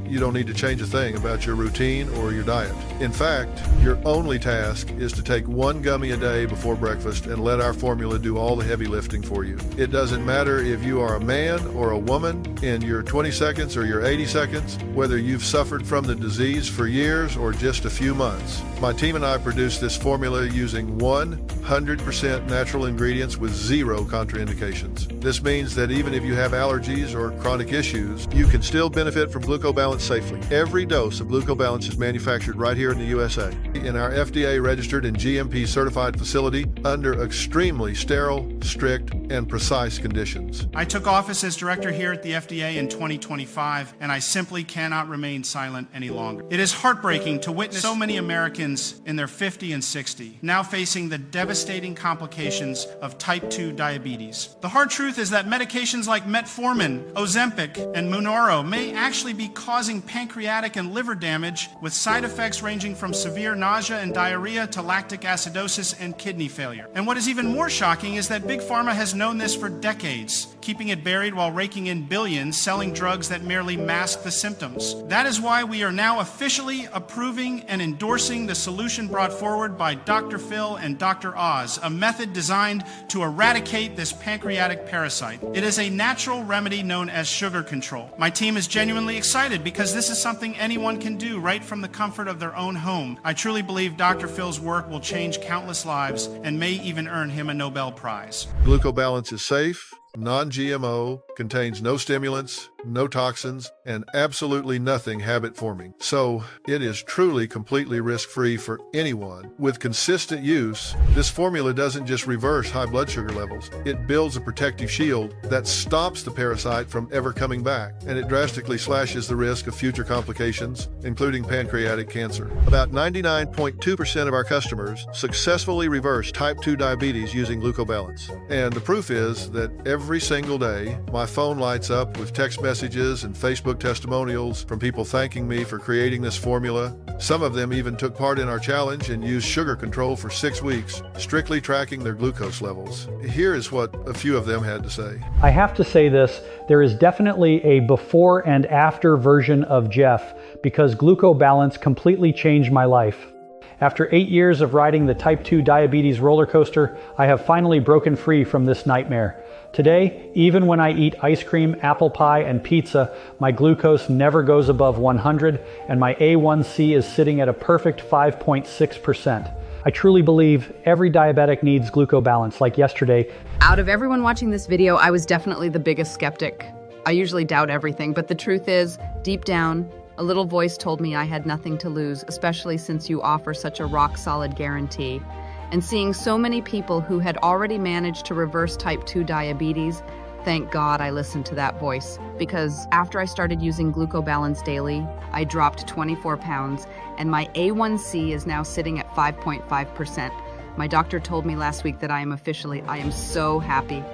you don't need to change a thing about your routine or your diet. In fact, your only task is to take 1 gummy a day before breakfast and let our formula do all the heavy lifting for you. It doesn't matter if you are a man or a woman in your 20 seconds or your 80 seconds, whether you've suffered from the disease for years or just a few months. My team and I produced this formula using 100% natural ingredients with 0 contraindications. This means that even if you have allergies or chronic issues, you can still benefit from GlucoBalance safely. Every dose of GlucoBalance is manufactured right here in the USA in our FDA-registered and GMP-certified facility under extremely sterile, strict, and precise conditions. I took office as director here at the FDA in 2025, and I simply cannot remain silent any longer. It is heartbreaking to witness so many Americans in their 50 and 60 now facing the devastating complications of type 2 diabetes. The hard truth is that medications like metformin, Ozempic, and Munoro may actually be causing pancreatic and liver damage, with side effects ranging from severe nausea and diarrhea to lactic acidosis and kidney failure. And what is even more shocking is that Big Pharma has known this for decades, keeping it buried while raking in billions selling drugs that merely mask the symptoms. That is why we are now officially approving and endorsing the solution brought forward by Dr. Phil and Dr. Oz, a method designed to eradicate this pancreatic parasite. It is a natural remedy known as sugar control. My team is genuinely excited because this is something anyone can do right from the comfort of their own home. I truly believe Dr. Phil's work will change countless lives and may even earn him a Nobel Prize. GlucoBalance is safe, non-GMO, contains no stimulants, no toxins, and absolutely nothing habit-forming. So it is truly completely risk-free for anyone. With consistent use, this formula doesn't just reverse high blood sugar levels. It builds a protective shield that stops the parasite from ever coming back, and it drastically slashes the risk of future complications, including pancreatic cancer. About 99.2% of our customers successfully reverse type 2 diabetes using GlucoBalance. And the proof is that every single day, my phone lights up with text messages and Facebook testimonials from people thanking me for creating this formula. Some of them even took part in our challenge and used sugar control for 6 weeks, strictly tracking their glucose levels. Here is what a few of them had to say. I have to say this, there is definitely a before and after version of Jeff, because GlucoBalance completely changed my life. After 8 years of riding the type 2 diabetes roller coaster, I have finally broken free from this nightmare. Today, even when I eat ice cream, apple pie, and pizza, my glucose never goes above 100, and my A1C is sitting at a perfect 5.6%. I truly believe every diabetic needs GlucoBalance. Like yesterday, Out of everyone watching this video, I was definitely the biggest skeptic. I usually doubt everything, but the truth is, deep down, a little voice told me I had nothing to lose, especially since you offer such a rock-solid guarantee. And seeing so many people who had already managed to reverse type 2 diabetes, thank God I listened to that voice, because after I started using GlucoBalance daily, I dropped 24 pounds, and my A1C is now sitting at 5.5%. My doctor told me last week that I am so happy.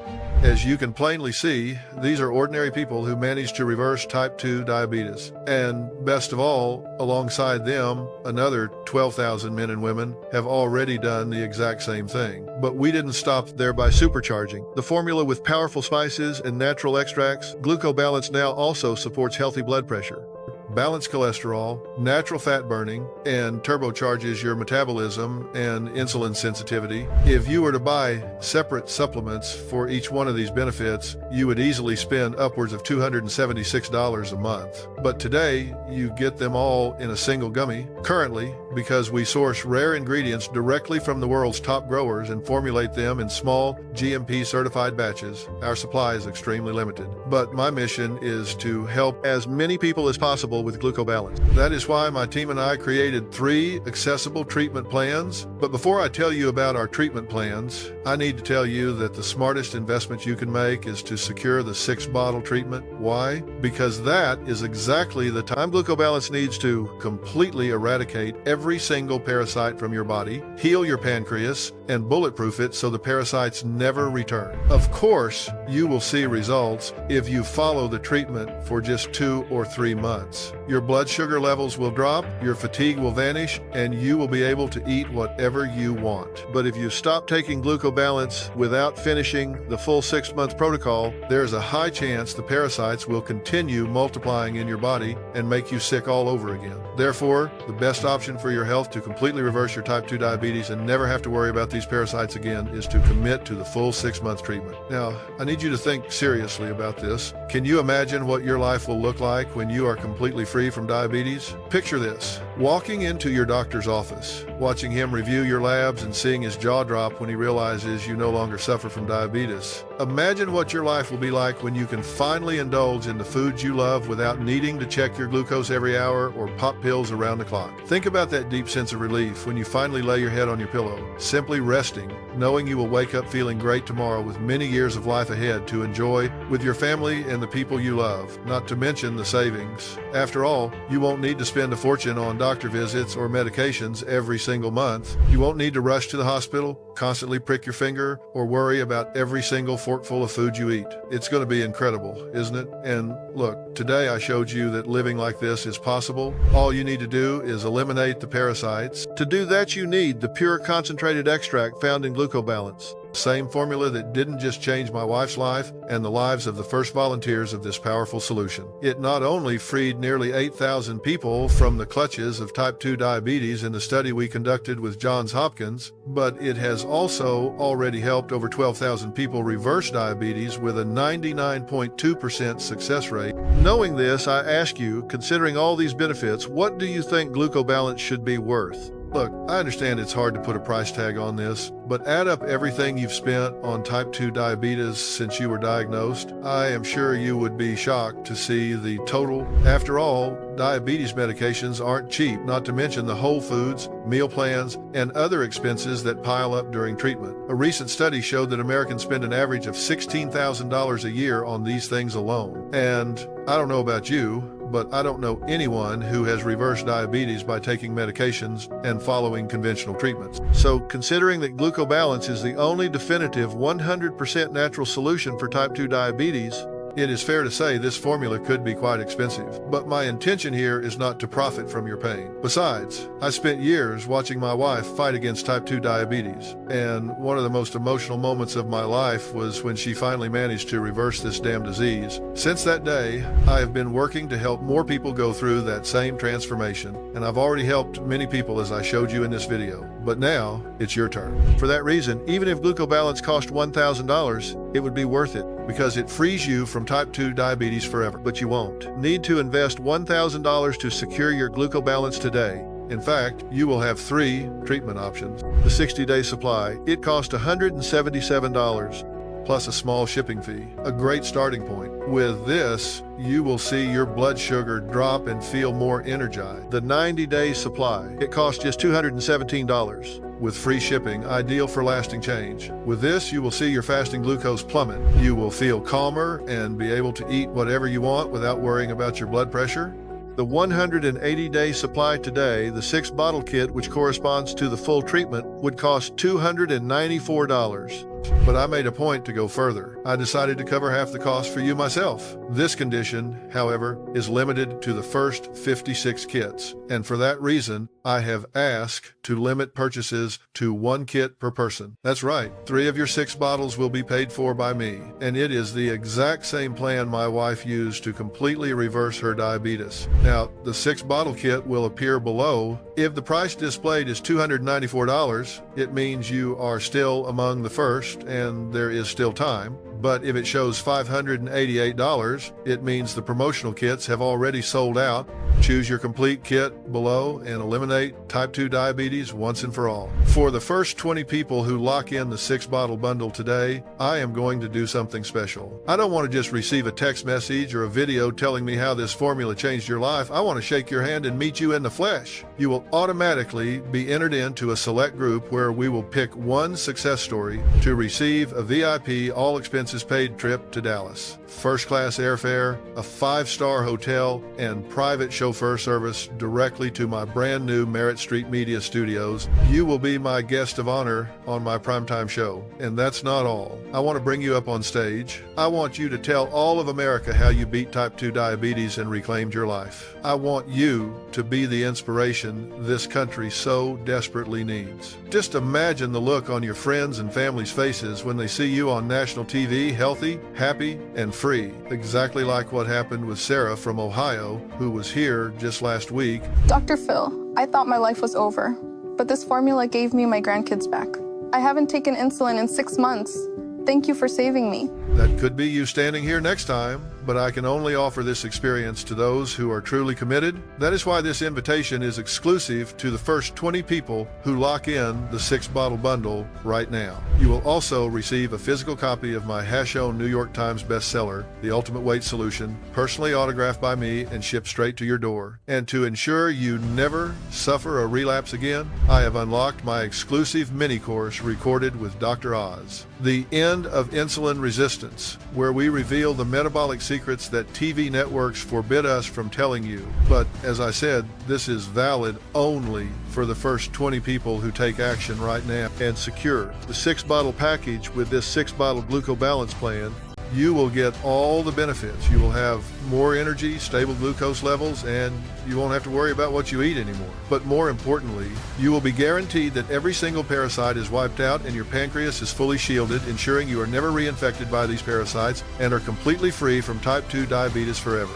As you can plainly see, these are ordinary people who managed to reverse type 2 diabetes. And best of all, alongside them, another 12,000 men and women have already done the exact same thing. But we didn't stop there by supercharging. The formula with powerful spices and natural extracts, GlucoBalance now also supports healthy blood pressure, balanced cholesterol, natural fat burning, and turbocharges your metabolism and insulin sensitivity. If you were to buy separate supplements for each one of these benefits, you would easily spend upwards of $276 a month. But today, you get them all in a single gummy. Currently, because we source rare ingredients directly from the world's top growers and formulate them in small, GMP-certified batches, our supply is extremely limited. But my mission is to help as many people as possible with GlucoBalance. That is why my team and I created 3 accessible treatment plans. But before I tell you about our treatment plans, I need to tell you that the smartest investment you can make is to secure the 6-bottle treatment. Why? Because that is exactly the time GlucoBalance needs to completely eradicate every single parasite from your body, heal your pancreas, and bulletproof it so the parasites never return. Of course, you will see results if you follow the treatment for just 2 or 3 months. Your blood sugar levels will drop, your fatigue will vanish, and you will be able to eat whatever you want. But if you stop taking GlucoBalance without finishing the full 6-month protocol, there's a high chance the parasites will continue multiplying in your body and make you sick all over again. Therefore, the best option for your health to completely reverse your type 2 diabetes and never have to worry about these parasites again is to commit to the full 6-month treatment. Now, I need you to think seriously about this. Can you imagine what your life will look like when you are completely free from diabetes? Picture this: walking into your doctor's office, watching him review your labs and seeing his jaw drop when he realizes you no longer suffer from diabetes. Imagine what your life will be like when you can finally indulge in the foods you love without needing to check your glucose every hour or pop pills around the clock. Think about that deep sense of relief when you finally lay your head on your pillow, simply resting, knowing you will wake up feeling great tomorrow with many years of life ahead to enjoy with your family and the people you love, not to mention the savings. After all, you won't need to spend a fortune on doctor visits or medications every single month. You won't need to rush to the hospital, constantly prick your finger, or worry about every single forkful of food you eat. It's going to be incredible, isn't it? And look, today I showed you that living like this is possible. All you need to do is eliminate the parasites. To do that, you need the pure concentrated extract found in GlucoBalance. Same formula that didn't just change my wife's life and the lives of the first volunteers of this powerful solution. It not only freed nearly 8,000 people from the clutches of type 2 diabetes in the study we conducted with Johns Hopkins, but it has also already helped over 12,000 people reverse diabetes with a 99.2% success rate. Knowing this, I ask you, considering all these benefits, what do you think GlucoBalance should be worth? Look, I understand it's hard to put a price tag on this, but add up everything you've spent on type 2 diabetes since you were diagnosed. I am sure you would be shocked to see the total. After all, diabetes medications aren't cheap, not to mention the whole foods, meal plans, and other expenses that pile up during treatment. A recent study showed that Americans spend an average of $16,000 a year on these things alone. And I don't know about you, but I don't know anyone who has reversed diabetes by taking medications and following conventional treatments. So considering that GlucoBalance is the only definitive 100% natural solution for type 2 diabetes, it is fair to say this formula could be quite expensive, but my intention here is not to profit from your pain. Besides, I spent years watching my wife fight against type 2 diabetes, and one of the most emotional moments of my life was when she finally managed to reverse this damn disease. Since that day, I have been working to help more people go through that same transformation, and I've already helped many people as I showed you in this video. But now, it's your turn. For that reason, even if GlucoBalance cost $1,000, it would be worth it, because it frees you from type 2 diabetes forever. But you won't. Need to invest $1,000 to secure your GlucoBalance today. In fact, you will have 3 treatment options. The 60-day supply, it costs $177 plus a small shipping fee, a great starting point. With this, you will see your blood sugar drop and feel more energized. The 90-day supply, it costs just $217 with free shipping, ideal for lasting change. With this, you will see your fasting glucose plummet. You will feel calmer and be able to eat whatever you want without worrying about your blood pressure. The 180-day supply today, the 6-bottle kit, which corresponds to the full treatment, would cost $294. But I made a point to go further. I decided to cover half the cost for you myself. This condition, however, is limited to the first 56 kits. And for that reason, I have asked to limit purchases to 1 kit per person. That's right, 3 of your 6 bottles will be paid for by me. And it is the exact same plan my wife used to completely reverse her diabetes. Now, the 6-bottle kit will appear below. If the price displayed is $294, it means you are still among the first and there is still time. But if it shows $588, it means the promotional kits have already sold out. Choose your complete kit below and eliminate type 2 diabetes once and for all. For the first 20 people who lock in the 6-bottle bundle today, I am going to do something special. I don't want to just receive a text message or a video telling me how this formula changed your life. I want to shake your hand and meet you in the flesh. You will automatically be entered into a select group where we will pick 1 success story to receive a VIP all-expenses paid trip to Dallas. First-class airfare, a 5-star hotel, and private chauffeur service directly to my brand new Merritt Street Media Studios. You will be my guest of honor on my primetime show. And that's not all. I want to bring you up on stage. I want you to tell all of America how you beat type 2 diabetes and reclaimed your life. I want you to be the inspiration this country so desperately needs. Just imagine the look on your friends and family's faces when they see you on national TV, healthy, happy, and free. Exactly like what happened with Sarah from Ohio, who was here just last week. Dr. Phil, I thought my life was over, but this formula gave me my grandkids back. I haven't taken insulin in 6 months. Thank you for saving me. That could be you standing here next time, but I can only offer this experience to those who are truly committed. That is why this invitation is exclusive to the first 20 people who lock in the 6-bottle bundle right now. You will also receive a physical copy of my hash-owned New York Times bestseller, The Ultimate Weight Solution, personally autographed by me and shipped straight to your door. And to ensure you never suffer a relapse again, I have unlocked my exclusive mini-course recorded with Dr. Oz, The End of Insulin Resistance, where we reveal the metabolic secrets that TV networks forbid us from telling you. But as I said, this is valid only for the first 20 people who take action right now and secure the 6-bottle package with this 6-bottle GlucoBalance plan. You will get all the benefits. You will have more energy, stable glucose levels, and you won't have to worry about what you eat anymore. But more importantly, you will be guaranteed that every single parasite is wiped out and your pancreas is fully shielded, ensuring you are never reinfected by these parasites and are completely free from type 2 diabetes forever.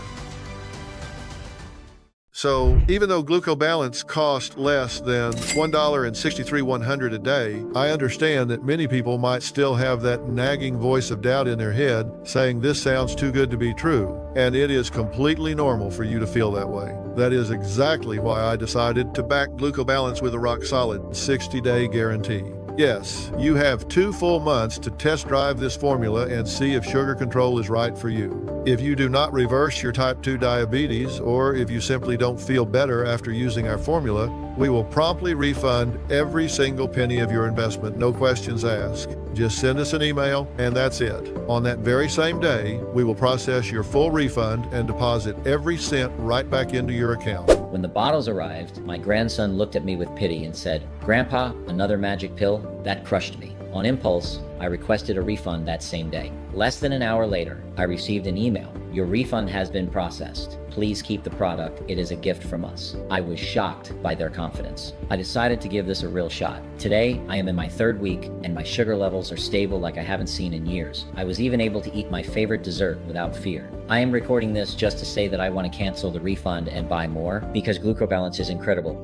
So even though GlucoBalance costs less than $1.63 a day, I understand that many people might still have that nagging voice of doubt in their head saying this sounds too good to be true. And it is completely normal for you to feel that way. That is exactly why I decided to back GlucoBalance with a rock-solid 60-day guarantee. Yes, you have 2 full months to test drive this formula and see if sugar control is right for you. If you do not reverse your type 2 diabetes, or if you simply don't feel better after using our formula, we will promptly refund every single penny of your investment, no questions asked. Just send us an email and that's it. On that very same day, we will process your full refund and deposit every cent right back into your account. When the bottles arrived, my grandson looked at me with pity and said, "Grandpa, another magic pill? That crushed me." On impulse, I requested a refund that same day. Less than an hour later, I received an email. "Your refund has been processed. Please keep the product. It is a gift from us." I was shocked by their confidence. I decided to give this a real shot. Today, I am in my 3rd week and my sugar levels are stable like I haven't seen in years. I was even able to eat my favorite dessert without fear. I am recording this just to say that I want to cancel the refund and buy more because GlucoBalance is incredible.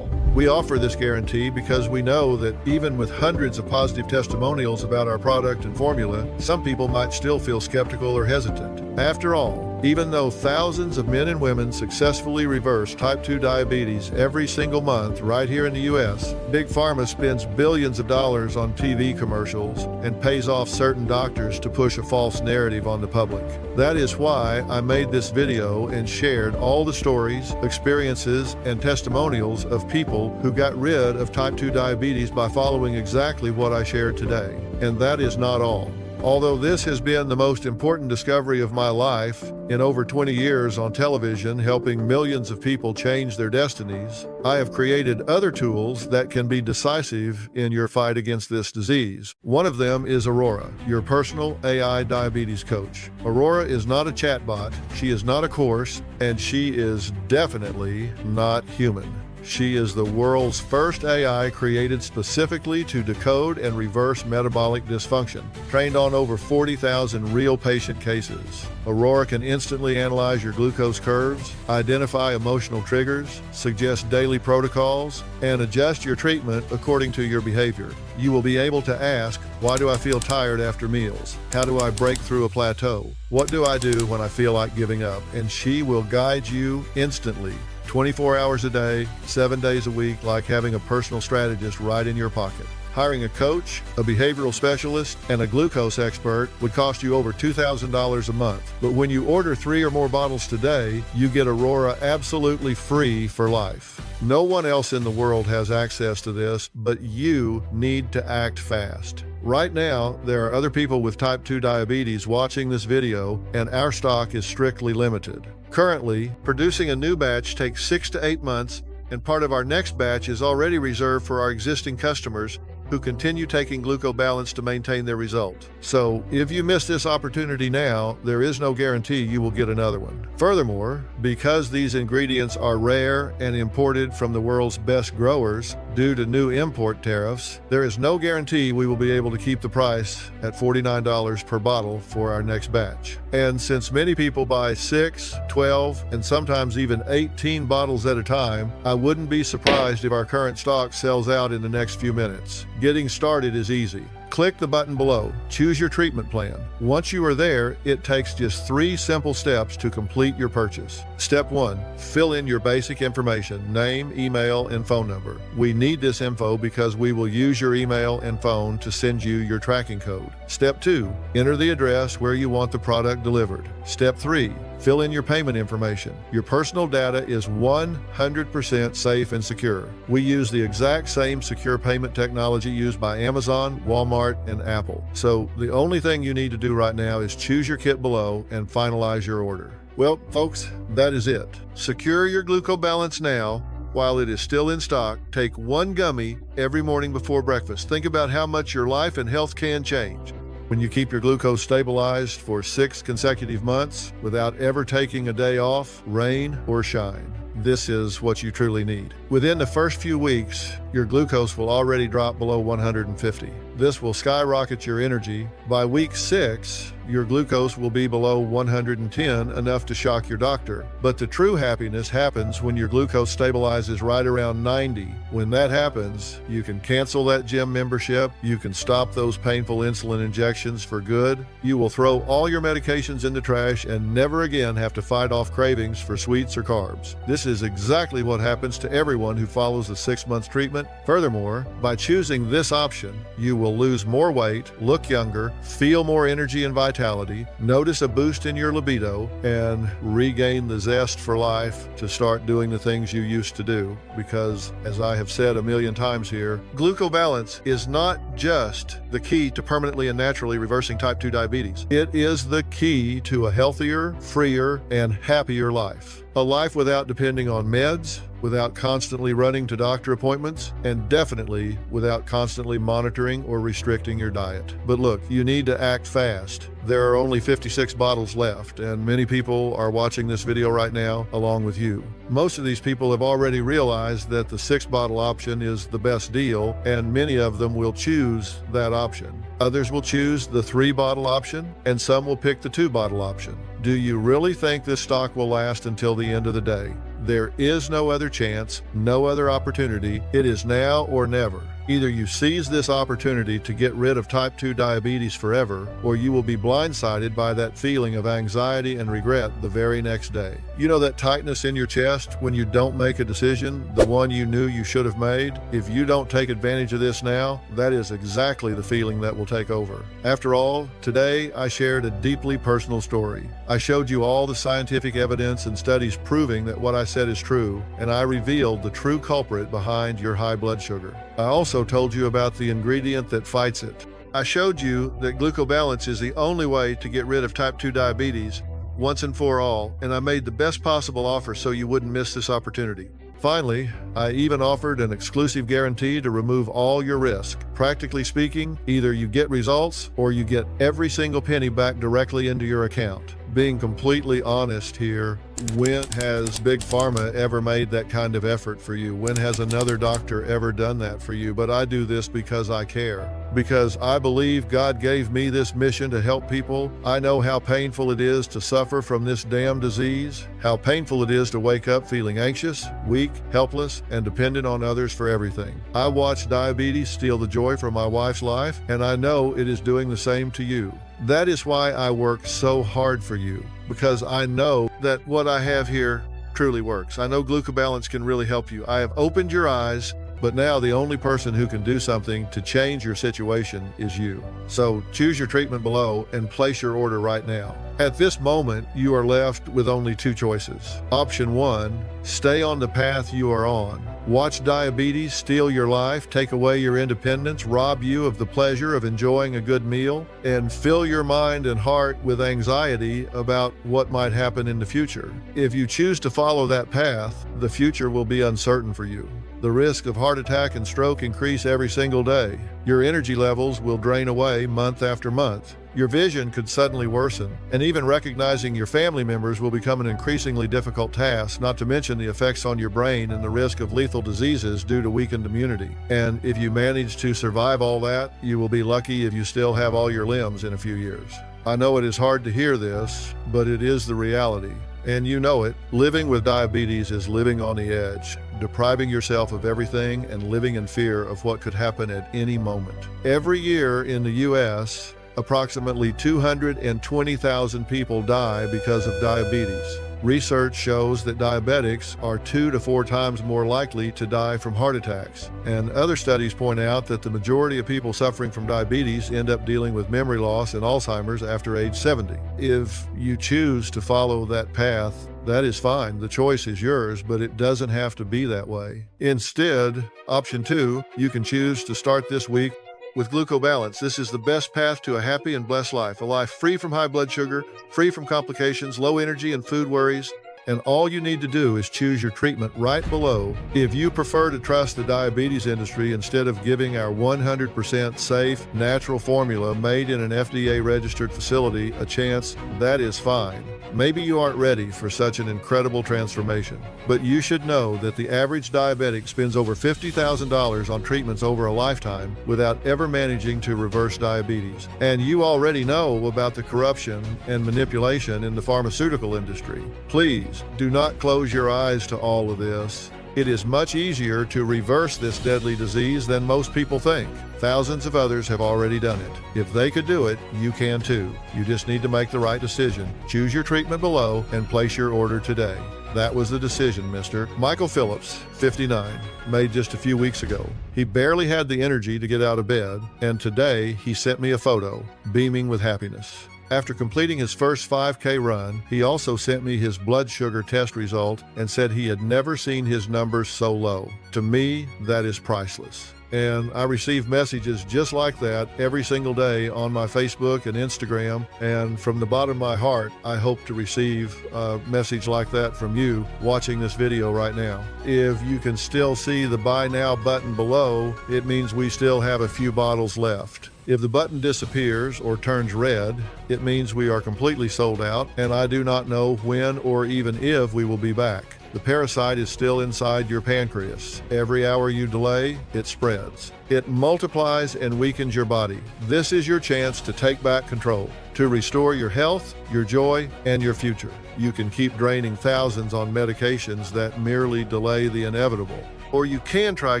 We offer this guarantee because we know that even with hundreds of positive testimonials about our product and formula, some people might still feel skeptical or hesitant. After all, Even though thousands of men and women successfully reverse type 2 diabetes every single month right here in the U.S., Big Pharma spends billions of dollars on TV commercials and pays off certain doctors to push a false narrative on the public. That is why I made this video and shared all the stories, experiences, and testimonials of people who got rid of type 2 diabetes by following exactly what I shared today. And that is not all. Although this has been the most important discovery of my life in over 20 years on television, helping millions of people change their destinies, I have created other tools that can be decisive in your fight against this disease. One of them is Aurora, your personal AI diabetes coach. Aurora is not a chatbot, she is not a course, and she is definitely not human. She is the world's first AI created specifically to decode and reverse metabolic dysfunction, trained on over 40,000 real patient cases. Aurora can instantly analyze your glucose curves, identify emotional triggers, suggest daily protocols, and adjust your treatment according to your behavior. You will be able to ask, why do I feel tired after meals? How do I break through a plateau? What do I do when I feel like giving up? And she will guide you instantly. 24 hours a day, 7 days a week, like having a personal strategist right in your pocket. Hiring a coach, a behavioral specialist, and a glucose expert would cost you over $2,000 a month. But when you order 3 or more bottles today, you get Aurora absolutely free for life. No one else in the world has access to this, but you need to act fast. Right now, there are other people with type 2 diabetes watching this video, and our stock is strictly limited. Currently, producing a new batch takes 6 to 8 months, and part of our next batch is already reserved for our existing customers who continue taking GlucoBalance to maintain their result. So, if you miss this opportunity now, there is no guarantee you will get another one. Furthermore, because these ingredients are rare and imported from the world's best growers due to new import tariffs, there is no guarantee we will be able to keep the price at $49 per bottle for our next batch. And since many people buy 6, 12, and sometimes even 18 bottles at a time, I wouldn't be surprised if our current stock sells out in the next few minutes. Getting started is easy. Click the button below. Choose your treatment plan. Once you are there, it takes just 3 simple steps to complete your purchase. Step 1. Fill in your basic information, name, email, and phone number. We need this info because we will use your email and phone to send you your tracking code. Step 2. Enter the address where you want the product delivered. Step 3. Fill in your payment information. Your personal data is 100% safe and secure. We use the exact same secure payment technology used by Amazon, Walmart, and Apple. So the only thing you need to do right now is choose your kit below and finalize your order. Well, folks, that is it. Secure your GlucoBalance now. While it is still in stock, take 1 gummy every morning before breakfast. Think about how much your life and health can change when you keep your glucose stabilized for 6 consecutive months without ever taking a day off, rain or shine. This is what you truly need. Within the first few weeks, your glucose will already drop below 150. This will skyrocket your energy. By week 6, your glucose will be below 110, enough to shock your doctor. But the true happiness happens when your glucose stabilizes right around 90. When that happens, you can cancel that gym membership, you can stop those painful insulin injections for good, you will throw all your medications in the trash and never again have to fight off cravings for sweets or carbs. This is exactly what happens to everyone who follows the 6-month treatment. Furthermore, by choosing this option, you will lose more weight, look younger, feel more energy and vitality, notice a boost in your libido, and regain the zest for life to start doing the things you used to do. Because, as I have said a million times here, GlucoBalance is not just the key to permanently and naturally reversing type 2 diabetes. It is the key to a healthier, freer, and happier life. A life without depending on meds, without constantly running to doctor appointments, and definitely without constantly monitoring or restricting your diet. But look, you need to act fast. There are only 56 bottles left, and many people are watching this video right now along with you. Most of these people have already realized that the 6-bottle option is the best deal, and many of them will choose that option. Others will choose the 3-bottle option, and some will pick the 2-bottle option. Do you really think this stock will last until the end of the day? There is no other chance, no other opportunity. It is now or never. Either you seize this opportunity to get rid of type 2 diabetes forever, or you will be blindsided by that feeling of anxiety and regret the very next day. You know that tightness in your chest when you don't make a decision, the one you knew you should have made? If you don't take advantage of this now, that is exactly the feeling that will take over. After all, today I shared a deeply personal story. I showed you all the scientific evidence and studies proving that what I said is true, and I revealed the true culprit behind your high blood sugar. I also told you about the ingredient that fights it. I showed you that GlucoBalance is the only way to get rid of type 2 diabetes once and for all, and I made the best possible offer so you wouldn't miss this opportunity. Finally, I even offered an exclusive guarantee to remove all your risk. Practically speaking, either you get results or you get every single penny back directly into your account. Being completely honest here, when has Big Pharma ever made that kind of effort for you? When has another doctor ever done that for you? But I do this because I care. Because I believe God gave me this mission to help people. I know how painful it is to suffer from this damn disease, how painful it is to wake up feeling anxious, weak, helpless, and dependent on others for everything. I watched diabetes steal the joy from my wife's life, and I know it is doing the same to you. That is why I work so hard for you, because I know that what I have here truly works. I know GlucoBalance can really help you. I have opened your eyes, but now the only person who can do something to change your situation is you. So choose your treatment below and place your order right now. At this moment, you are left with only two choices. Option 1, stay on the path you are on. Watch diabetes steal your life, take away your independence, rob you of the pleasure of enjoying a good meal, and fill your mind and heart with anxiety about what might happen in the future. If you choose to follow that path, the future will be uncertain for you. The risk of heart attack and stroke increase every single day. Your energy levels will drain away month after month. Your vision could suddenly worsen, and even recognizing your family members will become an increasingly difficult task, not to mention the effects on your brain and the risk of lethal diseases due to weakened immunity. And if you manage to survive all that, you will be lucky if you still have all your limbs in a few years. I know it is hard to hear this, but it is the reality. And you know it, living with diabetes is living on the edge, depriving yourself of everything and living in fear of what could happen at any moment. Every year in the U.S., approximately 220,000 people die because of diabetes. Research shows that diabetics are 2 to 4 times more likely to die from heart attacks. And other studies point out that the majority of people suffering from diabetes end up dealing with memory loss and Alzheimer's after age 70. If you choose to follow that path, that is fine. The choice is yours, but it doesn't have to be that way. Instead, option 2, you can choose to start this week with GlucoBalance. This is the best path to a happy and blessed life, a life free from high blood sugar, free from complications, low energy and food worries, and all you need to do is choose your treatment right below. If you prefer to trust the diabetes industry instead of giving our 100% safe, natural formula made in an FDA-registered facility a chance, that is fine. Maybe you aren't ready for such an incredible transformation, but you should know that the average diabetic spends over $50,000 on treatments over a lifetime without ever managing to reverse diabetes. And you already know about the corruption and manipulation in the pharmaceutical industry. Please do not close your eyes to all of this. It is much easier to reverse this deadly disease than most people think. Thousands of others have already done it. If they could do it, you can too. You just need to make the right decision. Choose your treatment below and place your order today. That was the decision Mr. Michael Phillips, 59, made just a few weeks ago. He barely had the energy to get out of bed, and today he sent me a photo, beaming with happiness. After completing his first 5K run, he also sent me his blood sugar test result and said he had never seen his numbers so low. To me, that is priceless. And I receive messages just like that every single day on my Facebook and Instagram. And from the bottom of my heart, I hope to receive a message like that from you watching this video right now. If you can still see the Buy Now button below, it means we still have a few bottles left. If the button disappears or turns red, it means we are completely sold out, and I do not know when or even if we will be back. The parasite is still inside your pancreas. Every hour you delay, it spreads. It multiplies and weakens your body. This is your chance to take back control, to restore your health, your joy, and your future. You can keep draining thousands on medications that merely delay the inevitable. Or you can try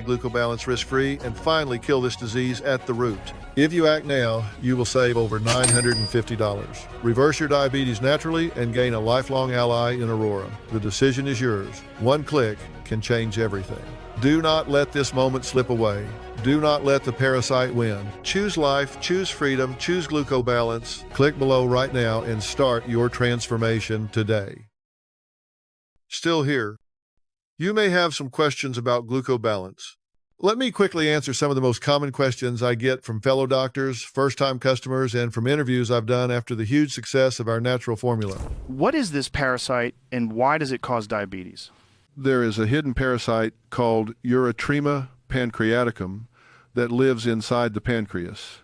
GlucoBalance risk-free and finally kill this disease at the root. If you act now, you will save over $950. Reverse your diabetes naturally and gain a lifelong ally in Aurora. The decision is yours. One click can change everything. Do not let this moment slip away. Do not let the parasite win. Choose life, choose freedom, choose GlucoBalance. Click below right now and start your transformation today. Still here. You may have some questions about GlucoBalance. Let me quickly answer some of the most common questions I get from fellow doctors, first-time customers, and from interviews I've done after the huge success of our natural formula. What is this parasite and why does it cause diabetes? There is a hidden parasite called Erythrema pancreaticum that lives inside the pancreas.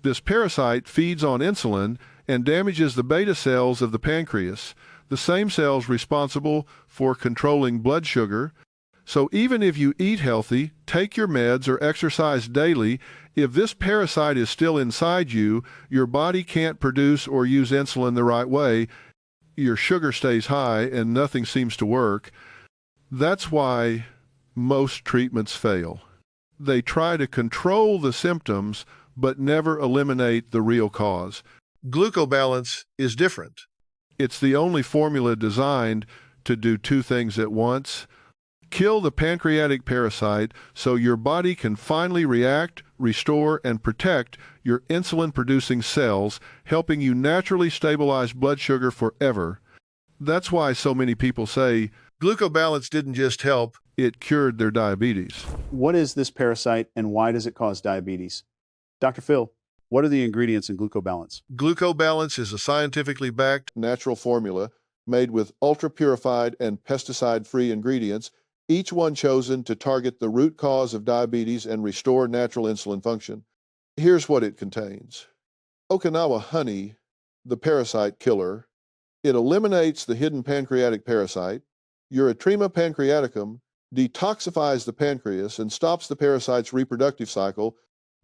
This parasite feeds on insulin and damages the beta cells of the pancreas, the same cells responsible for controlling blood sugar. So even if you eat healthy, take your meds, or exercise daily, if this parasite is still inside you, your body can't produce or use insulin the right way. Your sugar stays high and nothing seems to work. That's why most treatments fail. They try to control the symptoms, but never eliminate the real cause. GlucoBalance is different. It's the only formula designed to do two things at once. Kill the pancreatic parasite so your body can finally react, restore, and protect your insulin-producing cells, helping you naturally stabilize blood sugar forever. That's why so many people say, GlucoBalance didn't just help, it cured their diabetes. What is this parasite and why does it cause diabetes? Dr. Phil, what are the ingredients in GlucoBalance? GlucoBalance is a scientifically backed natural formula made with ultra-purified and pesticide-free ingredients, each one chosen to target the root cause of diabetes and restore natural insulin function. Here's what it contains. Okinawa honey, the parasite killer. It eliminates the hidden pancreatic parasite. Erythrema pancreaticum detoxifies the pancreas and stops the parasite's reproductive cycle.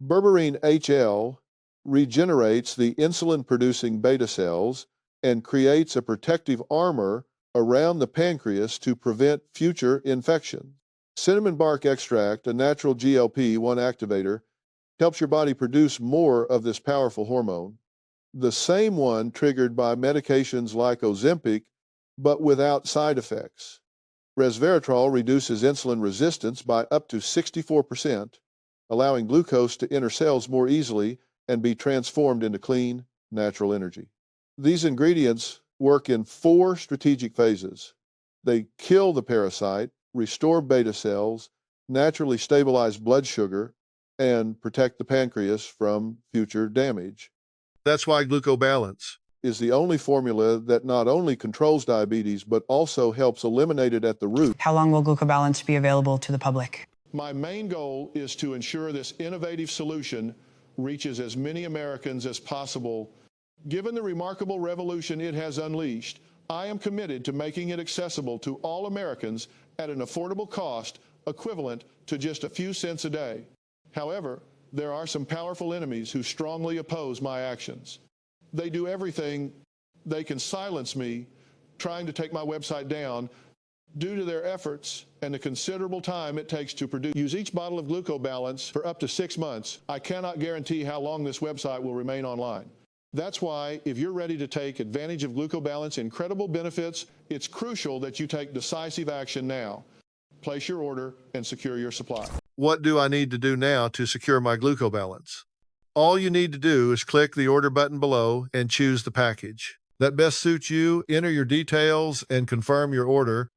Berberine HL regenerates the insulin-producing beta cells and creates a protective armor around the pancreas to prevent future infection. Cinnamon bark extract, a natural GLP-1 activator, helps your body produce more of this powerful hormone, the same one triggered by medications like Ozempic, but without side effects. Resveratrol reduces insulin resistance by up to 64%, allowing glucose to enter cells more easily and be transformed into clean, natural energy. These ingredients work in 4 strategic phases. They kill the parasite, restore beta cells, naturally stabilize blood sugar, and protect the pancreas from future damage. That's why GlucoBalance is the only formula that not only controls diabetes, but also helps eliminate it at the root. How long will GlucoBalance be available to the public? My main goal is to ensure this innovative solution reaches as many Americans as possible. Given the remarkable revolution it has unleashed, I am committed to making it accessible to all Americans at an affordable cost equivalent to just a few cents a day. However, there are some powerful enemies who strongly oppose my actions. They do everything they can silence me, trying to take my website down. Due to their efforts and the considerable time it takes to use each bottle of GlucoBalance for up to 6 months, I cannot guarantee how long this website will remain online. That's why, if you're ready to take advantage of GlucoBalance's incredible benefits, it's crucial that you take decisive action now. Place your order and secure your supply. What do I need to do now to secure my GlucoBalance? All you need to do is click the order button below and choose the package that best suits you, enter your details, and confirm your order.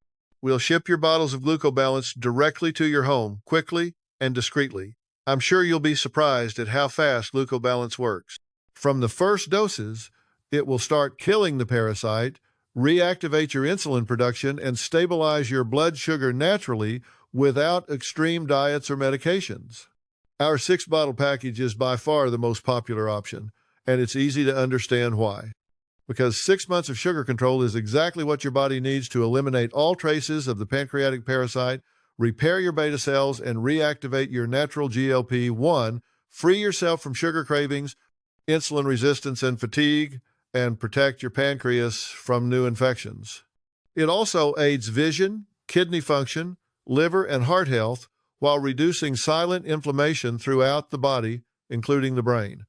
We'll ship your bottles of GlucoBalance directly to your home, quickly and discreetly. I'm sure you'll be surprised at how fast GlucoBalance works. From the first doses, it will start killing the parasite, reactivate your insulin production, and stabilize your blood sugar naturally without extreme diets or medications. Our 6-bottle package is by far the most popular option, and it's easy to understand why. Because 6 months of sugar control is exactly what your body needs to eliminate all traces of the pancreatic parasite, repair your beta cells, and reactivate your natural GLP-1, free yourself from sugar cravings, insulin resistance, and fatigue, and protect your pancreas from new infections. It also aids vision, kidney function, liver, and heart health while reducing silent inflammation throughout the body, including the brain.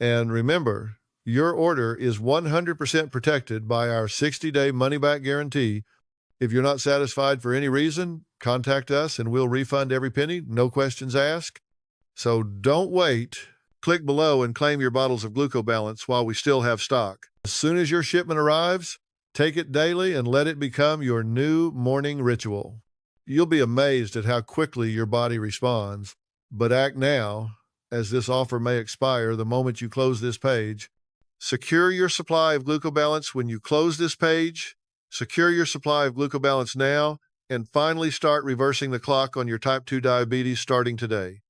And remember, your order is 100% protected by our 60-day money-back guarantee. If you're not satisfied for any reason, contact us and we'll refund every penny, no questions asked. So don't wait. Click below and claim your bottles of GlucoBalance while we still have stock. As soon as your shipment arrives, take it daily and let it become your new morning ritual. You'll be amazed at how quickly your body responds. But act now, as this offer may expire the moment you close this page. Secure your supply of GlucoBalance when you close this page. Secure your supply of GlucoBalance now, and finally start reversing the clock on your type 2 diabetes starting today.